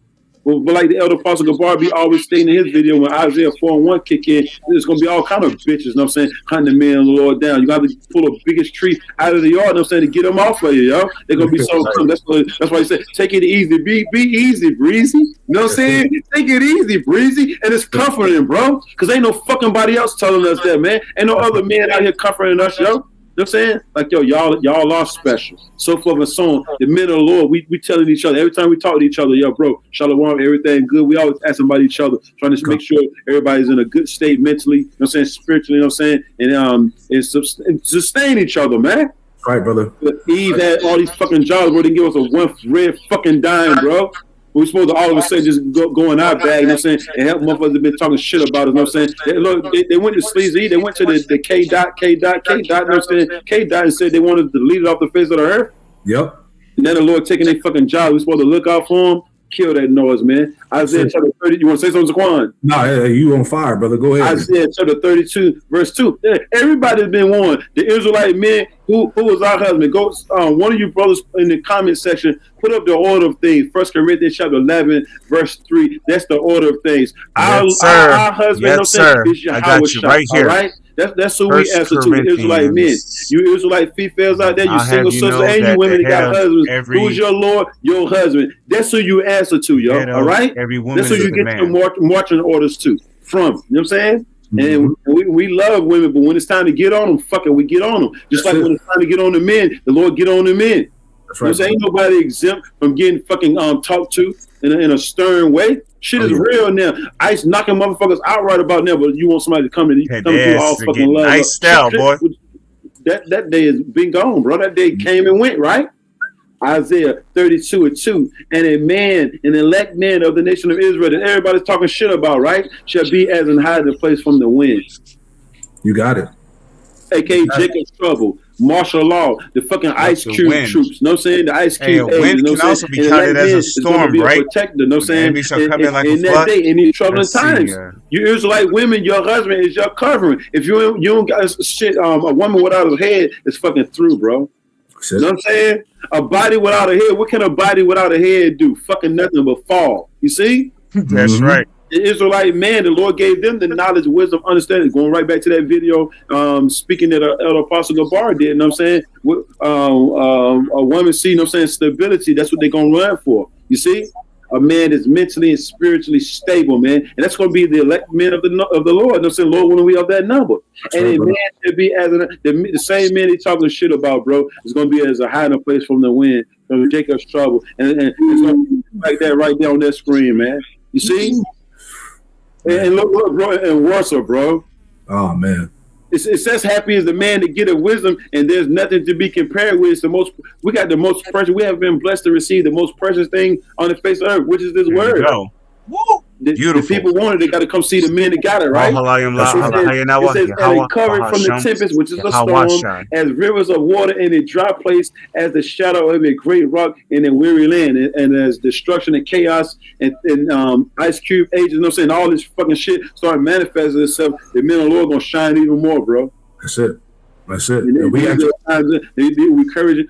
But like the Elder Apostle Gabar be always stating in his video, when Isaiah 4:1 kick in, there's going to be all kind of bitches, you know what I'm saying, hunting the men of the Lord down. You got to pull the biggest tree out of the yard, you know what I'm saying, to get them off of you, yo. They're going to be so cool. That's why he said, take it easy. Be easy, Breezy. You know what I'm saying? Take it easy, Breezy. And it's comforting, bro, because ain't no fucking body else telling us that, man. Ain't no other man out here comforting us, yo. You know what I'm saying? Like, yo, y'all are special. So forth and so on. The men of the Lord, we telling each other, every time we talk to each other, yo, bro, shalom, everything good. We always asking about each other, trying to make sure everybody's in a good state mentally, you know what I'm saying, spiritually, you know what I'm saying, and sustain each other, man. All right, brother. But Eve had all these fucking jobs where they give us a one red fucking dime, bro. We're supposed to all of a sudden just go in our bag, you know what I'm saying, and help motherfuckers have been talking shit about us, you know what I'm saying. They went to Sleazy, they went to the K dot, you know what I'm saying, K dot, and said they wanted to delete it off the face of the earth. Yep. And then the Lord taking their fucking job. We're supposed to look out for them. Kill that noise, man. Isaiah chapter 30. You want to say something, Zaquan? No, you on fire, brother. Go ahead. Isaiah chapter 32, verse 2. Everybody's been warned. The Israelite men, who was our husband? Go, one of you brothers in the comment section, put up the order of things. 1 Corinthians chapter 11, verse 3. That's the order of things. Yes, our husband, yes, sir. I got you right here. All right? That's who we answer to, the Israelite men. You Israelite females out there, you single sisters, and you women that got husbands. Who's your Lord? Your husband. That's who you answer to, yo. All right? That's who you get your marching orders to, from. You know what I'm saying? And we love women, but when it's time to get on them, fuck it, we get on them. Just like when it's time to get on the men, the Lord get on the men. That's right. Ain't nobody exempt from getting fucking talked to in a stern way. Shit is real now. ICE knocking motherfuckers out right about now, but you want somebody to come to all fucking love. Nice style, boy. That day has been gone, bro. That day came and went, right? Isaiah 32:2, and a man, an elect man of the nation of Israel that everybody's talking shit about, right, shall be as an hiding place from the wind. You got it. A.K.A. Jacob's trouble, martial law, the fucking Ice Cube troops. You know what I'm saying? The Ice Cube wind you know can also be counted as a storm, right? Protector, you know what I'm saying? In that day, in these troubling times, you Israelite women, your husband is your covering. If you don't got shit, a woman without a head is fucking through, bro. You know what I'm saying? A body without a head. What can a body without a head do? Fucking nothing but fall. You see? That's right. The Israelite man, the Lord gave them the knowledge, wisdom, understanding. Going right back to that video, speaking that Elder Apostle Gabar did, you know what I'm saying? A woman see, you know what I'm saying, stability, that's what they're going to run for. You see? a man that's mentally and spiritually stable, man. And that's going to be the elect men of the Lord. No saying, Lord, when we of that number. And a man should be as the same man he talking shit about, bro, is going to be as a hiding place from the wind, from Jacob's trouble. And it's going to be like that right there on that screen, man. You see? And look, bro, and worse, bro. Oh, man. It says happy is the man to get a wisdom, and there's nothing to be compared with. It's the most, we got the most precious. We have been blessed to receive the most precious thing on the face of earth, which is this word. The people wanted, they got to come see the men that got it, right? It says, and it covered from the tempest, which is a storm, as rivers of water in a dry place, as the shadow of a great rock in a weary land, and as destruction and chaos and ice cube ages, you know what I'm saying? All this fucking shit started manifesting itself. The men of the Lord gonna shine even more, bro. That's it. That's it. We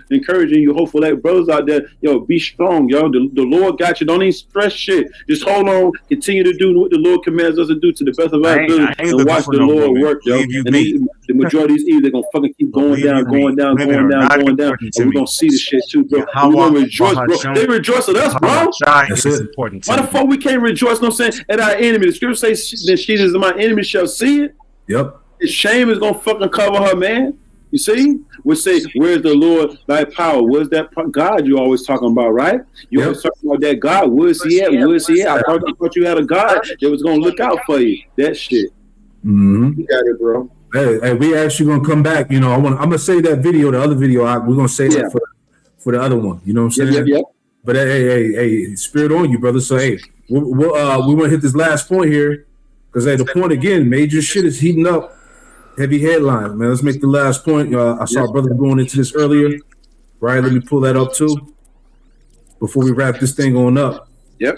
encouraging you, hopeful that brothers out there, yo, be strong, yo. The Lord got you. Don't even stress shit. Just hold on. Continue to do what the Lord commands us to do to the best of our ability, and watch the Lord work, yo. And the majority of these evils, they're gonna fucking keep going down. And we're gonna see the shit too, bro. We're gonna rejoice, bro. They rejoice at us, bro. That's important. Why the fuck we can't rejoice? No saying at our enemy. The scripture says that she is my enemy shall see it. Yep. His shame is gonna fucking cover her, man. You see? We say, where's the Lord, thy power? Where's that God you always talking about, right? You always talking about that God. Where's he at? Where's he at? I thought you had a God that was gonna look out for you. That shit. Mm-hmm. You got it, bro. Hey, we actually gonna come back. You know, I'm gonna say that video, the other video. We're gonna say that for the other one. You know what I'm saying? Yeah. But hey, spirit on you, brother. So hey, we want to hit this last point here, because the point again, major shit is heating up. Heavy headlines, man. Let's make the last point. I saw a brother going into this earlier. Right, let me pull that up too before we wrap this thing on up. Yep.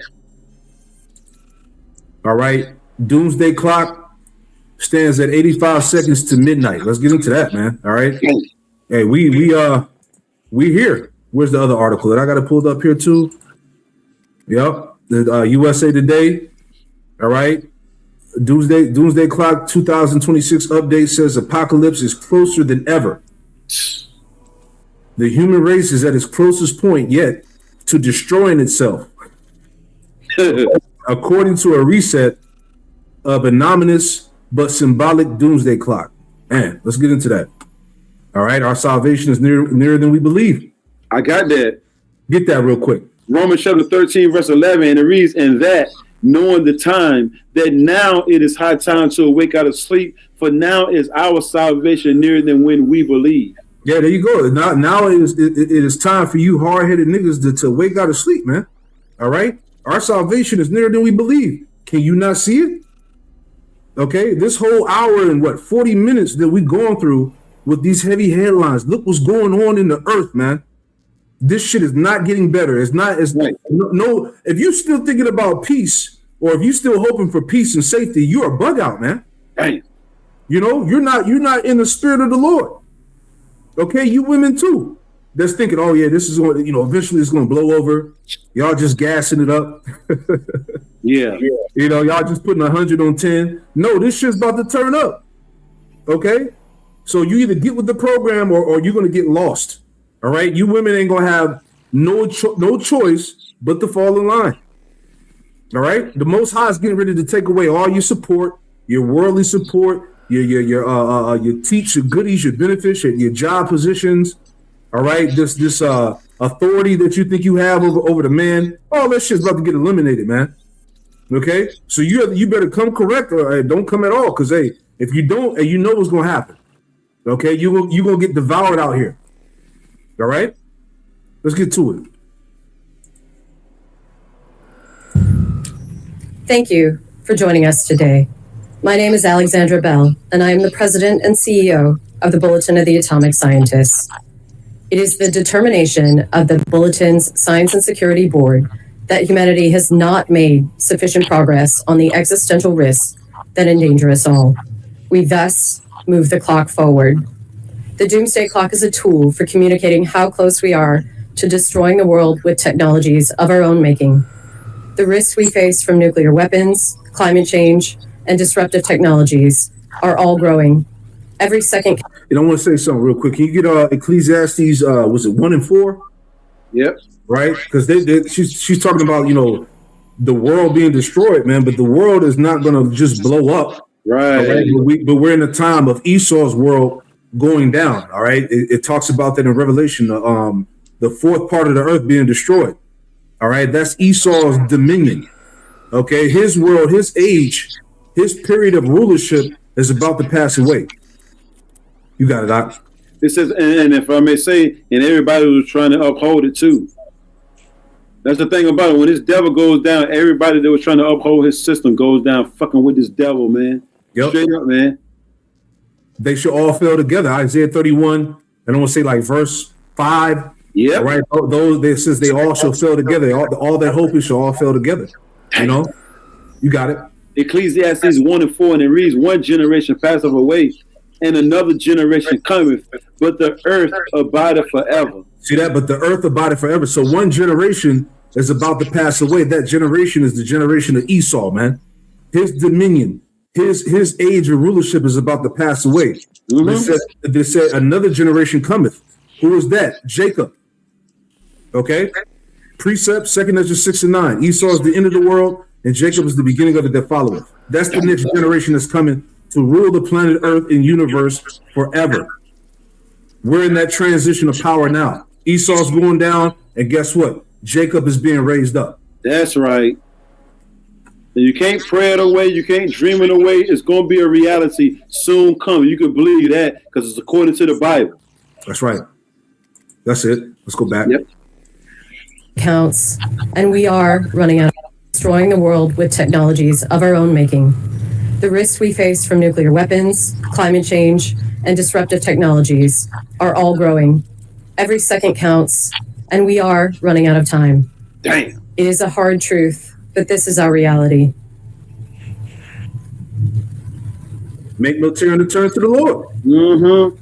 All right. Doomsday clock stands at 85 seconds to midnight. Let's get into that, man. All right. Hey, we here. Where's the other article that I got it pulled up here too? Yep. The USA Today. All right. Doomsday Clock 2026 update says apocalypse is closer than ever. The human race is at its closest point yet to destroying itself. According to a reset of anonymous but symbolic doomsday clock. Man, let's get into that. All right, our salvation is nearer than we believe. I got that. Get that real quick. Romans chapter 13, verse 11, and it reads, and that knowing the time, that now it is high time to awake out of sleep, for now is our salvation nearer than when we believe. Yeah, there you go. Now it is time for you hard-headed niggas to wake out of sleep, man. All right? Our salvation is nearer than we believe. Can you not see it? Okay, this whole hour and 40 minutes that we've gone through with these heavy headlines, look what's going on in the earth, man. This shit is not getting better. It's no. If you're still thinking about peace, or if you're still hoping for peace and safety, you're a bug out, man. Hey, you know you're not in the spirit of the Lord. Okay, you women too. That's thinking, oh yeah, this is going, eventually it's going to blow over. Y'all just gassing it up. Yeah. Y'all just putting 100 on 10. No, this shit's about to turn up. Okay, so you either get with the program or you're going to get lost. All right, you women ain't gonna have no choice but to fall in line. All right, the Most High is getting ready to take away all your support, your worldly support, your teach, your goodies, your benefits, your job positions. All right, this authority that you think you have over the man, all that shit's about to get eliminated, man. Okay, so you better come correct or don't come at all, because hey, if you don't, you know what's gonna happen. Okay, you gonna get devoured out here. All right, let's get to it. Thank you for joining us today. My name is Alexandra Bell, and I am the president and CEO of the Bulletin of the Atomic Scientists. It is the determination of the Bulletin's Science and Security Board that humanity has not made sufficient progress on the existential risks that endanger us all. We thus move the clock forward. The Doomsday Clock is a tool for communicating how close we are to destroying the world with technologies of our own making. The risks we face from nuclear weapons, climate change, and disruptive technologies are all growing. Every second. I want to say something real quick. Can you get Ecclesiastes, was it 1 and 4? Yep. Right? Because she's talking about, the world being destroyed, man. But the world is not going to just blow up. Right. But we're in a time of Esau's world going down. All right. It talks about that in Revelation, the fourth part of the earth being destroyed. All right. That's Esau's dominion. Okay. His world, his age, his period of rulership is about to pass away. You got it, Doc. It says, and if I may say, and everybody was trying to uphold it too. That's the thing about it. When this devil goes down, everybody that was trying to uphold his system goes down fucking with this devil, man. Yep. Straight up, man. They should all fail together. Isaiah 31, I don't want to say like verse 5. Yeah. Right. Those that says they all shall fail together. All that hope shall all fail together. You got it. Ecclesiastes 1:4, and it reads, one generation passeth away, and another generation cometh, but the earth abideth forever. See that? But the earth abideth forever. So one generation is about to pass away. That generation is the generation of Esau, man. His dominion, his age of rulership is about to pass away. They said another generation cometh. Who is that? Jacob. Okay. Precept, 2 Ezra 6:9. Esau is the end of the world, and Jacob is the beginning of it that followeth. That's the next generation that's coming to rule the planet Earth and universe forever. We're in that transition of power now. Esau's going down, and guess what? Jacob is being raised up. That's right. And you can't pray it away. You can't dream it away. It's going to be a reality soon coming. You can believe that because it's according to the Bible. That's right. That's it. Let's go back. Yep. Counts, and we are running out of destroying the world with technologies of our own making. The risks we face from nuclear weapons, climate change, and disruptive technologies are all growing. Every second counts, and we are running out of time. Damn. It is a hard truth, but this is our reality. Make no tear and turn to the Lord. Mm-hmm.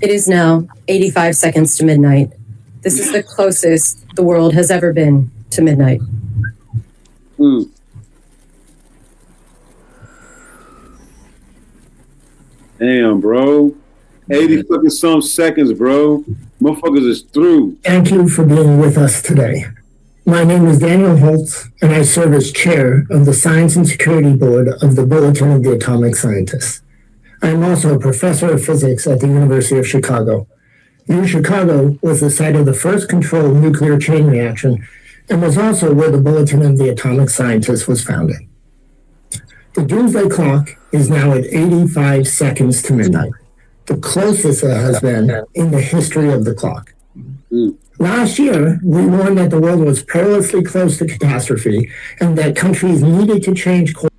It is now 85 seconds to midnight. This is the closest the world has ever been to midnight. Damn, bro. 80 fucking some seconds, bro. Motherfuckers is through. Thank you for being with us today. My name is Daniel Holtz, and I serve as chair of the Science and Security Board of the Bulletin of the Atomic Scientists. I am also a professor of physics at the University of Chicago. Chicago was the site of the first controlled nuclear chain reaction and was also where the Bulletin of the Atomic Scientists was founded. The doomsday clock is now at 85 seconds to midnight, the closest it has been in the history of the clock. Last year, we warned that the world was perilously close to catastrophe and that countries needed to change course.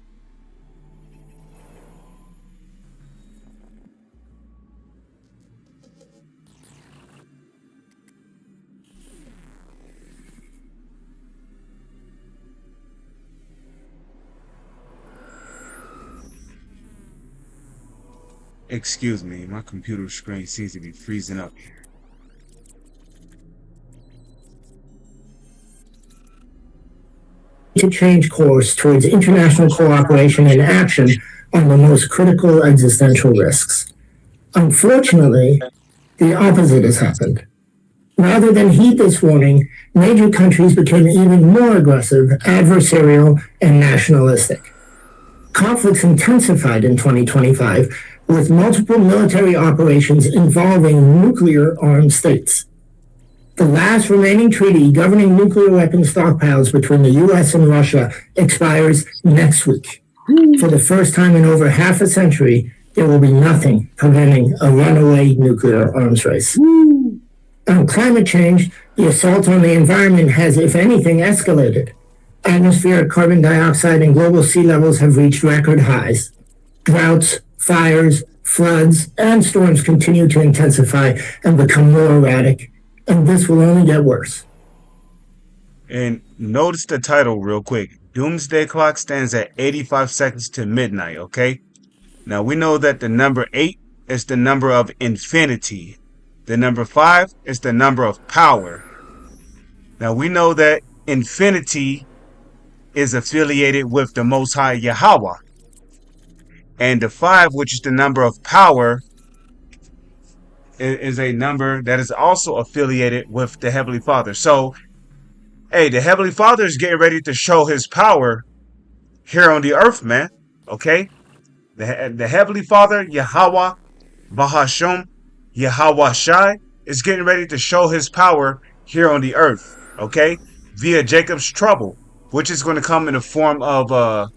Excuse me, my computer screen seems to be freezing up here. To change course towards international cooperation and action on the most critical existential risks. Unfortunately, the opposite has happened. Rather than heed this warning, major countries became even more aggressive, adversarial, and nationalistic. Conflicts intensified in 2025 with multiple military operations involving nuclear-armed states. The last remaining treaty governing nuclear weapons stockpiles between the U.S. and Russia expires next week. For the first time in over half a century, there will be nothing preventing a runaway nuclear arms race. On climate change, the assault on the environment has, if anything, escalated. Atmospheric carbon dioxide and global sea levels have reached record highs. Droughts, fires, floods, and storms continue to intensify and become more erratic, and this will only get worse. And notice the title real quick. Doomsday Clock stands at 85 seconds to midnight, okay? Now we know that the number 8 is the number of infinity. The number 5 is the number of power. Now we know that infinity is affiliated with the Most High Yahweh. And the 5, which is the number of power, is a number that is also affiliated with the Heavenly Father. So, hey, the Heavenly Father is getting ready to show his power here on the earth, man. Okay? The Heavenly Father, Yahweh, Bahasham, Yahweh Shai, is getting ready to show his power here on the earth. Okay? Via Jacob's trouble, which is going to come in the form of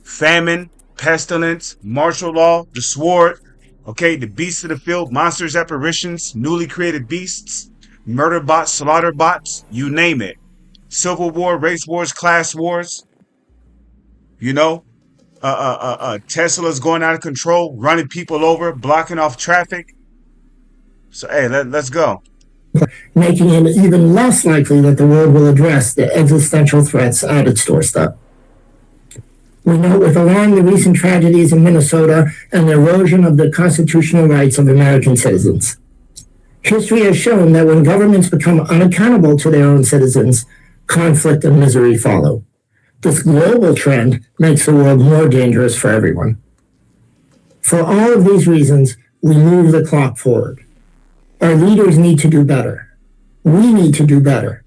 famine, pestilence, martial law, the sword, okay, the beasts of the field, monsters, apparitions, newly created beasts, murder bots, slaughter bots, you name it. Civil war, race wars, class wars, you know, Tesla's going out of control, running people over, blocking off traffic. So, hey, let's go. Making it even less likely that the world will address the existential threats at its doorstep. We note with alarm the recent tragedies in Minnesota and the erosion of the constitutional rights of American citizens. History has shown that when governments become unaccountable to their own citizens, conflict and misery follow. This global trend makes the world more dangerous for everyone. For all of these reasons, we move the clock forward. Our leaders need to do better. We need to do better.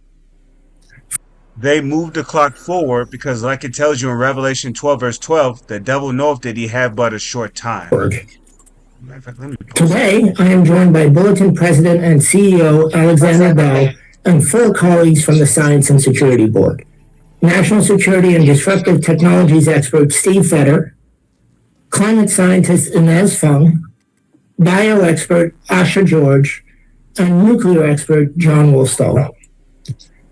They moved the clock forward because, like it tells you in Revelation 12, verse 12, the devil knoweth that he have but a short time. Today, I am joined by Bulletin President and CEO Alexander Bell and 4 colleagues from the Science and Security Board. National Security and Disruptive Technologies expert Steve Fetter, climate scientist Inez Fung, bio-expert Asha George, and nuclear expert John Wolstall.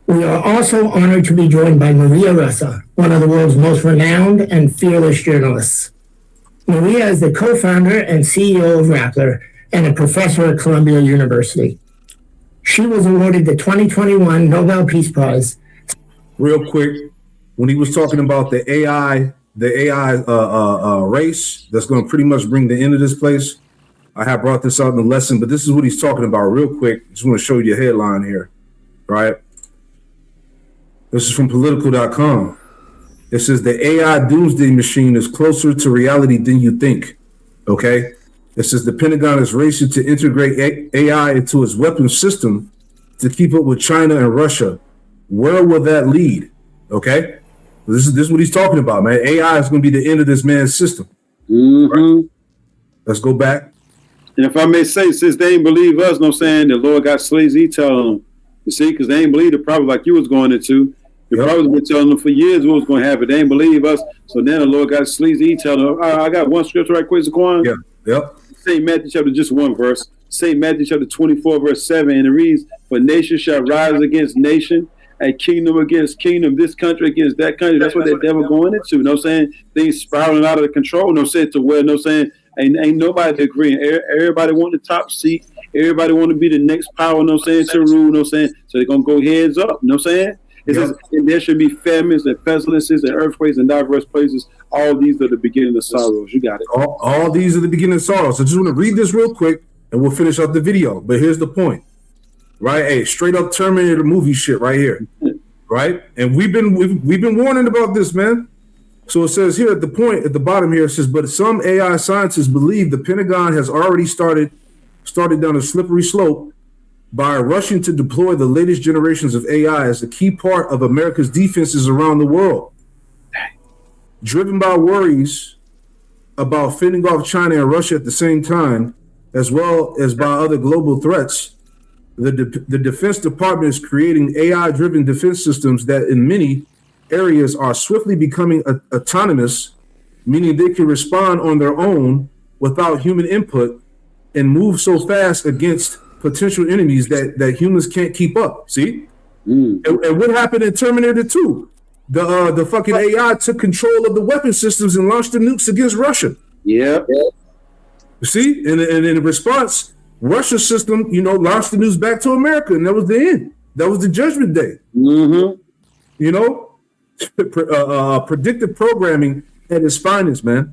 We are also honored to be joined by Maria Ressa, one of the world's most renowned and fearless journalists. Maria is the co-founder and CEO of Rappler and a professor at Columbia University. She was awarded the 2021 Nobel Peace Prize. Real quick, when he was talking about the AI race that's going to pretty much bring the end of this place, I have brought this out in the lesson, but this is what he's talking about real quick. Just want to show you a headline here, right? This is from political.com. It says the AI doomsday machine is closer to reality than you think, okay? It says the Pentagon is racing to integrate AI into its weapons system to keep up with China and Russia. Where will that lead, okay? This is what he's talking about, man. AI is going to be the end of this man's system. Right? Let's go back. And if I may say, since they ain't believe us, no saying the Lord got slaves, he telling them. You see, because they ain't believe the prophet like you was going into. The prophet been telling them for years what was going to happen. They ain't believe us. So then the Lord got slaves, he telling them. I got one scripture right quick, Zaquan. Yeah. Yep. St. Matthew chapter, just one verse. St. Matthew chapter 24, verse 7. And it reads, for nation shall rise against nation, and kingdom against kingdom, this country against that country. That's what that devil going into. You know what I'm saying? Things spiraling out of control. No saying to where, no saying, ain't nobody agreeing. Everybody want the top seat. Everybody want to be the next power, no saying, to rule, no saying. So they're going to go heads up, no saying? It says, and there should be famines and pestilences and earthquakes in diverse places. All these are the beginning of sorrows. You got it. All these are the beginning of sorrows. So just want to read this real quick and we'll finish up the video. But here's the point, right? Hey, straight up Terminator movie shit right here, right? And we've been warning about this, man. So it says here at the point at the bottom here, it says, but some AI scientists believe the Pentagon has already started down a slippery slope by rushing to deploy the latest generations of AI as a key part of America's defenses around the world. Driven by worries about fending off China and Russia at the same time, as well as by other global threats, the Defense Department is creating AI-driven defense systems that in many areas are swiftly becoming autonomous, meaning they can respond on their own without human input and move so fast against potential enemies that humans can't keep up. See? And what happened in Terminator 2? The fucking AI took control of the weapon systems and launched the nukes against Russia. Yeah. You see? And in response, Russia's system, launched the nukes back to America, and that was the end. That was the judgment day. Predictive programming at its finest, man.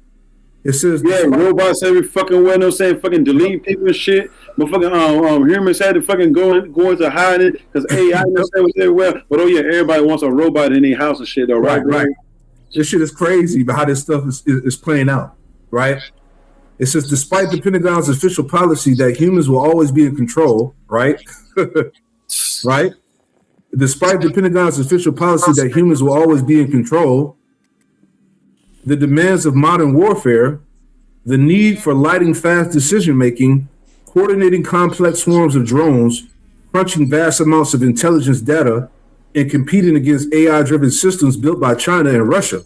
It says robots every fucking way, no saying, fucking delete people and shit. But fucking humans had to fucking go into hiding because AI no saying was everywhere. But everybody wants a robot in their house and shit though, right? This shit is crazy about how this stuff is playing out, right? It says, despite the Pentagon's official policy that humans will always be in control, right? Right? Despite the Pentagon's official policy that humans will always be in control, the demands of modern warfare, the need for lightning fast decision making, coordinating complex swarms of drones, crunching vast amounts of intelligence data, and competing against AI-driven systems built by China and Russia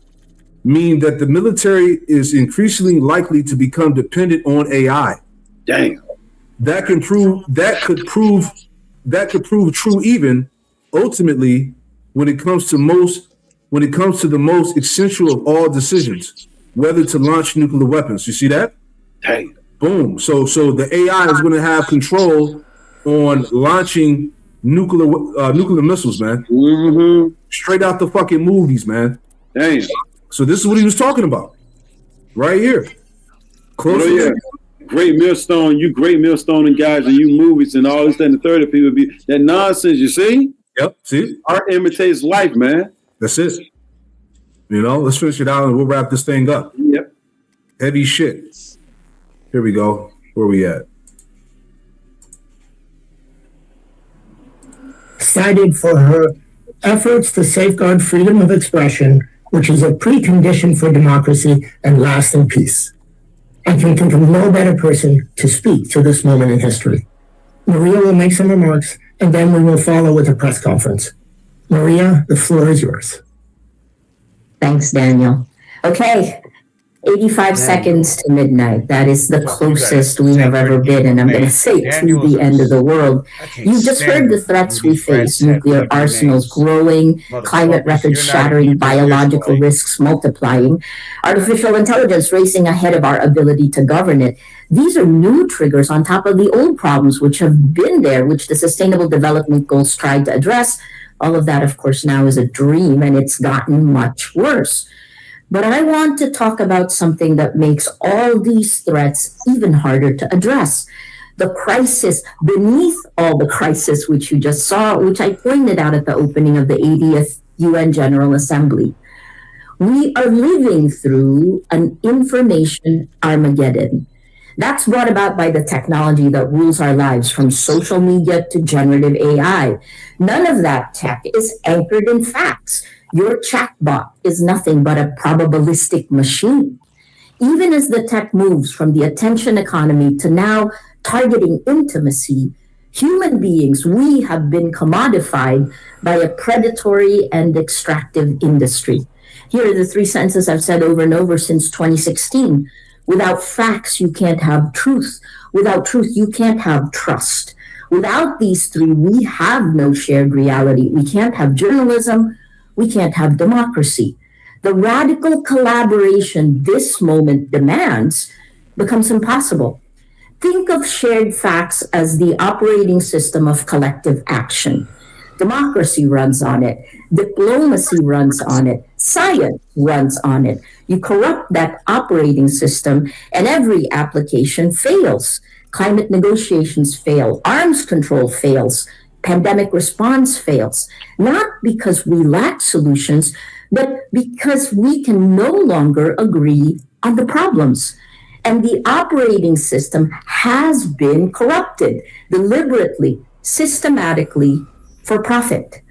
mean that the military is increasingly likely to become dependent on AI. Damn. That could prove true even ultimately when it comes to the most essential of all decisions, whether to launch nuclear weapons. You see that? Damn. Boom. So the AI is going to have control on launching nuclear missiles, man. Mm-hmm. Straight out the fucking movies, man. Damn. So this is what he was talking about, right here. Close. Oh yeah. Great millstone, you great millstoning guys, and you movies and all this, that, and the third of people be that nonsense. You see? Yep. See? Art imitates life, man. That's it. You know, let's finish it out and we'll wrap this thing up. Yep. Heavy shit. Here we go. Where we at? Cited for her efforts to safeguard freedom of expression, which is a precondition for democracy and lasting peace. I can think of no better person to speak to this moment in history. Maria will make some remarks, and then we will follow with a press conference. Maria, the floor is yours. Thanks, Daniel. Okay, 85 seconds to midnight. That is the closest we have ever been, and I'm going to say to the end of the world. You've just heard the threats we face: nuclear arsenals growing, climate records shattering, biological risks multiplying, artificial intelligence racing ahead of our ability to govern it. These are new triggers on top of the old problems which have been there, which the Sustainable Development Goals tried to address. All of that, of course, now is a dream, and it's gotten much worse. But I want to talk about something that makes all these threats even harder to address. The crisis beneath all the crisis, which you just saw, which I pointed out at the opening of the 80th UN General Assembly. We are living through an information Armageddon. That's brought about by the technology that rules our lives, from social media to generative AI. None of that tech is anchored in facts. Your chatbot is nothing but a probabilistic machine. Even as the tech moves from the attention economy to now targeting intimacy, human beings, we have been commodified by a predatory and extractive industry. Here are the three sentences I've said over and over since 2016. Without facts, you can't have truth. Without truth, you can't have trust. Without these three, we have no shared reality. We can't have journalism. We can't have democracy. The radical collaboration this moment demands becomes impossible. Think of shared facts as the operating system of collective action. Democracy runs on it. Diplomacy runs on it. Science runs on it. You corrupt that operating system and every application fails. Climate negotiations fail. Arms control fails. Pandemic response fails. Not because we lack solutions, but because we can no longer agree on the problems. And the operating system has been corrupted deliberately, systematically, for profit.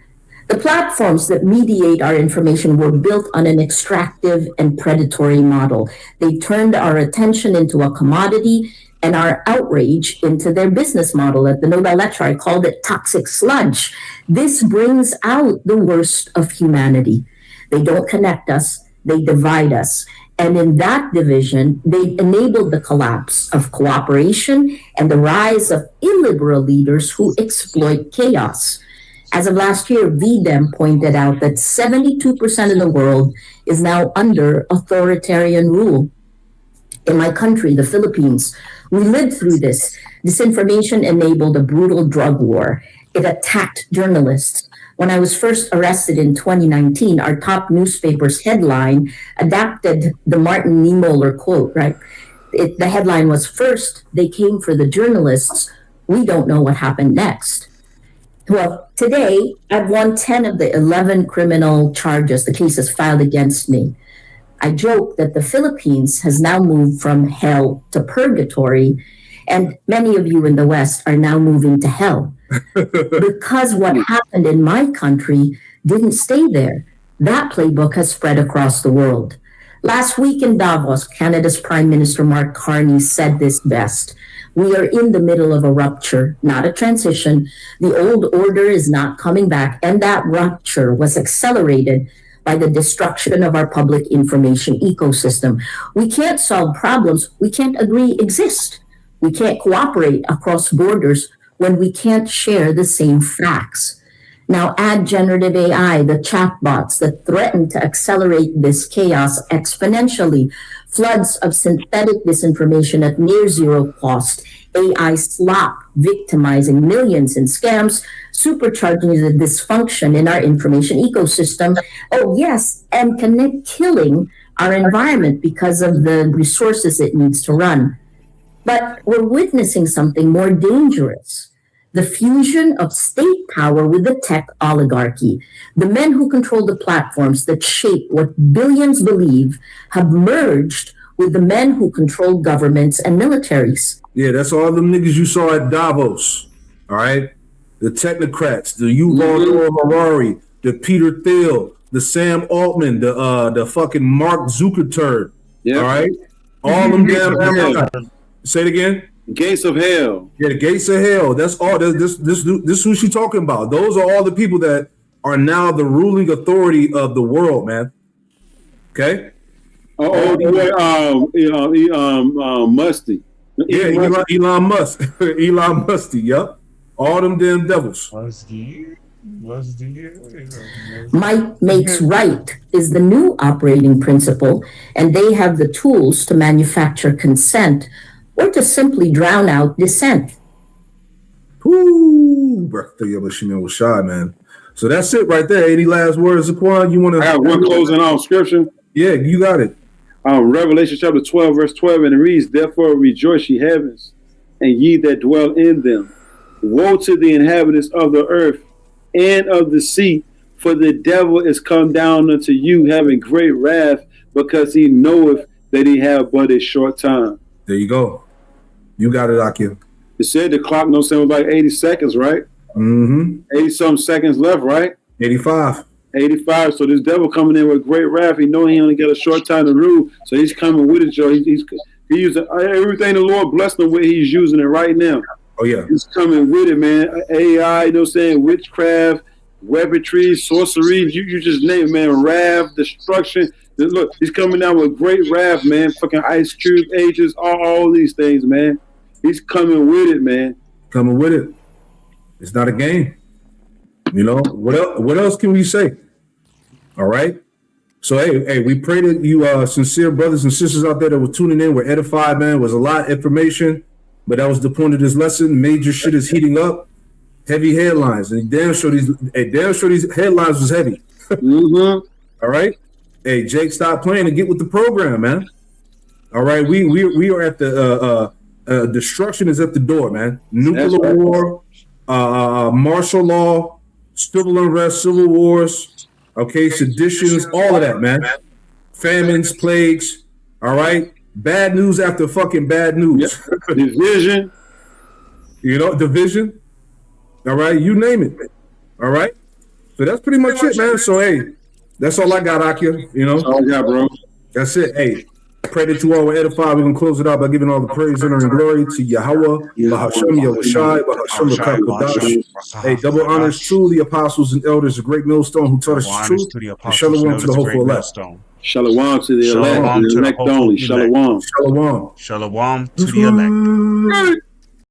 The platforms that mediate our information were built on an extractive and predatory model. They turned our attention into a commodity and our outrage into their business model. At the Nobel lecture, I called it toxic sludge. This brings out the worst of humanity. They don't connect us, they divide us. And in that division, they enabled the collapse of cooperation and the rise of illiberal leaders who exploit chaos. As of last year, VDEM pointed out that 72% of the world is now under authoritarian rule. In my country, the Philippines, we lived through this. Disinformation enabled a brutal drug war. It attacked journalists. When I was first arrested in 2019, our top newspaper's headline adapted the Martin Niemöller quote, right? The headline was, "First, they came for the journalists. We don't know what happened next." Well, today, I've won 10 of the 11 criminal charges, the cases filed against me. I joke that the Philippines has now moved from hell to purgatory, and many of you in the West are now moving to hell. Because what happened in my country didn't stay there. That playbook has spread across the world. Last week in Davos, Canada's Prime Minister Mark Carney said this best. We are in the middle of a rupture, not a transition. The old order is not coming back, and that rupture was accelerated by the destruction of our public information ecosystem. We can't solve problems we can't agree exist. We can't cooperate across borders when we can't share the same facts. Now add generative AI, the chatbots that threaten to accelerate this chaos exponentially, floods of synthetic disinformation at near zero cost, AI slop victimizing millions in scams, supercharging the dysfunction in our information ecosystem. Oh yes, and killing our environment because of the resources it needs to run. But we're witnessing something more dangerous. The fusion of state power with the tech oligarchy. The men who control the platforms that shape what billions believe have merged with the men who control governments and militaries. Yeah, that's all them niggas you saw at Davos. All right? The technocrats, the Yuval Harari, the Peter Thiel, the Sam Altman, the fucking Mark Zuckerberg. All right? All them damn Say it again. Gates of hell. Yeah, the gates of hell. That's all. This who she talking about. Those are all the people that are now the ruling authority of the world, man. Okay. Musty. Yeah, Elon Musk. Elon Musty. Yep. All them damn devils. Might makes right is the new operating principle, and they have the tools to manufacture consent or to simply drown out dissent. Ooh, was shy, man. So that's it right there. Any last words, Zaquan? You want to? I have one closing on scripture. Yeah, you got it. Revelation chapter 12, verse 12, and it reads, "Therefore rejoice, ye heavens, and ye that dwell in them. Woe to the inhabitants of the earth and of the sea, for the devil is come down unto you, having great wrath, because he knoweth that he have but a short time." There you go. You got it, Akia. It said the clock, no saying, was like 80 seconds, right? Mm-hmm. 80-something seconds left, right? 85. 85. So this devil coming in with great wrath. He know he only got a short time to rule, so he's coming with it, Joe. He's using everything the Lord blessed him with. He's using it right now. Oh yeah, he's coming with it, man. AI, you know what I'm saying? Witchcraft, weaponry, sorcery. You just name it, man. Wrath, destruction. Look, he's coming down with great wrath, man. Fucking ice cube ages, all these things, man. He's coming with it, man. Coming with it. It's not a game. You know what else can we say? All right. So hey, we pray that you sincere brothers and sisters out there that were tuning in were edified, man. It was a lot of information, but that was the point of this lesson. Major shit is heating up. Heavy headlines, and damn sure these headlines was heavy. Mm-hmm. All right. Hey, Jake, stop playing and get with the program, man. All right, we are at the destruction is at the door, man. Nuclear war, martial law, civil unrest, civil wars, okay, seditions, all of that, man. Famines, plagues, all right. Bad news after fucking bad news. Yep. Division. You know, division. All right, you name it. All right. So that's pretty much it, man. So hey, that's all I got, Akia. You know, that's all I got, bro. That's it. Hey, pray that you all were edified. We're gonna close it out by giving all the praise, honor, and glory to Yahweh, Bahashem Yahushai, Bahashem Lakakadash. Hey, double honors to the apostles and elders, the great millstone who taught us the truth. And shalom to the hopeful elect. Shalom to the elect only. Shalom. Shalom to the elect.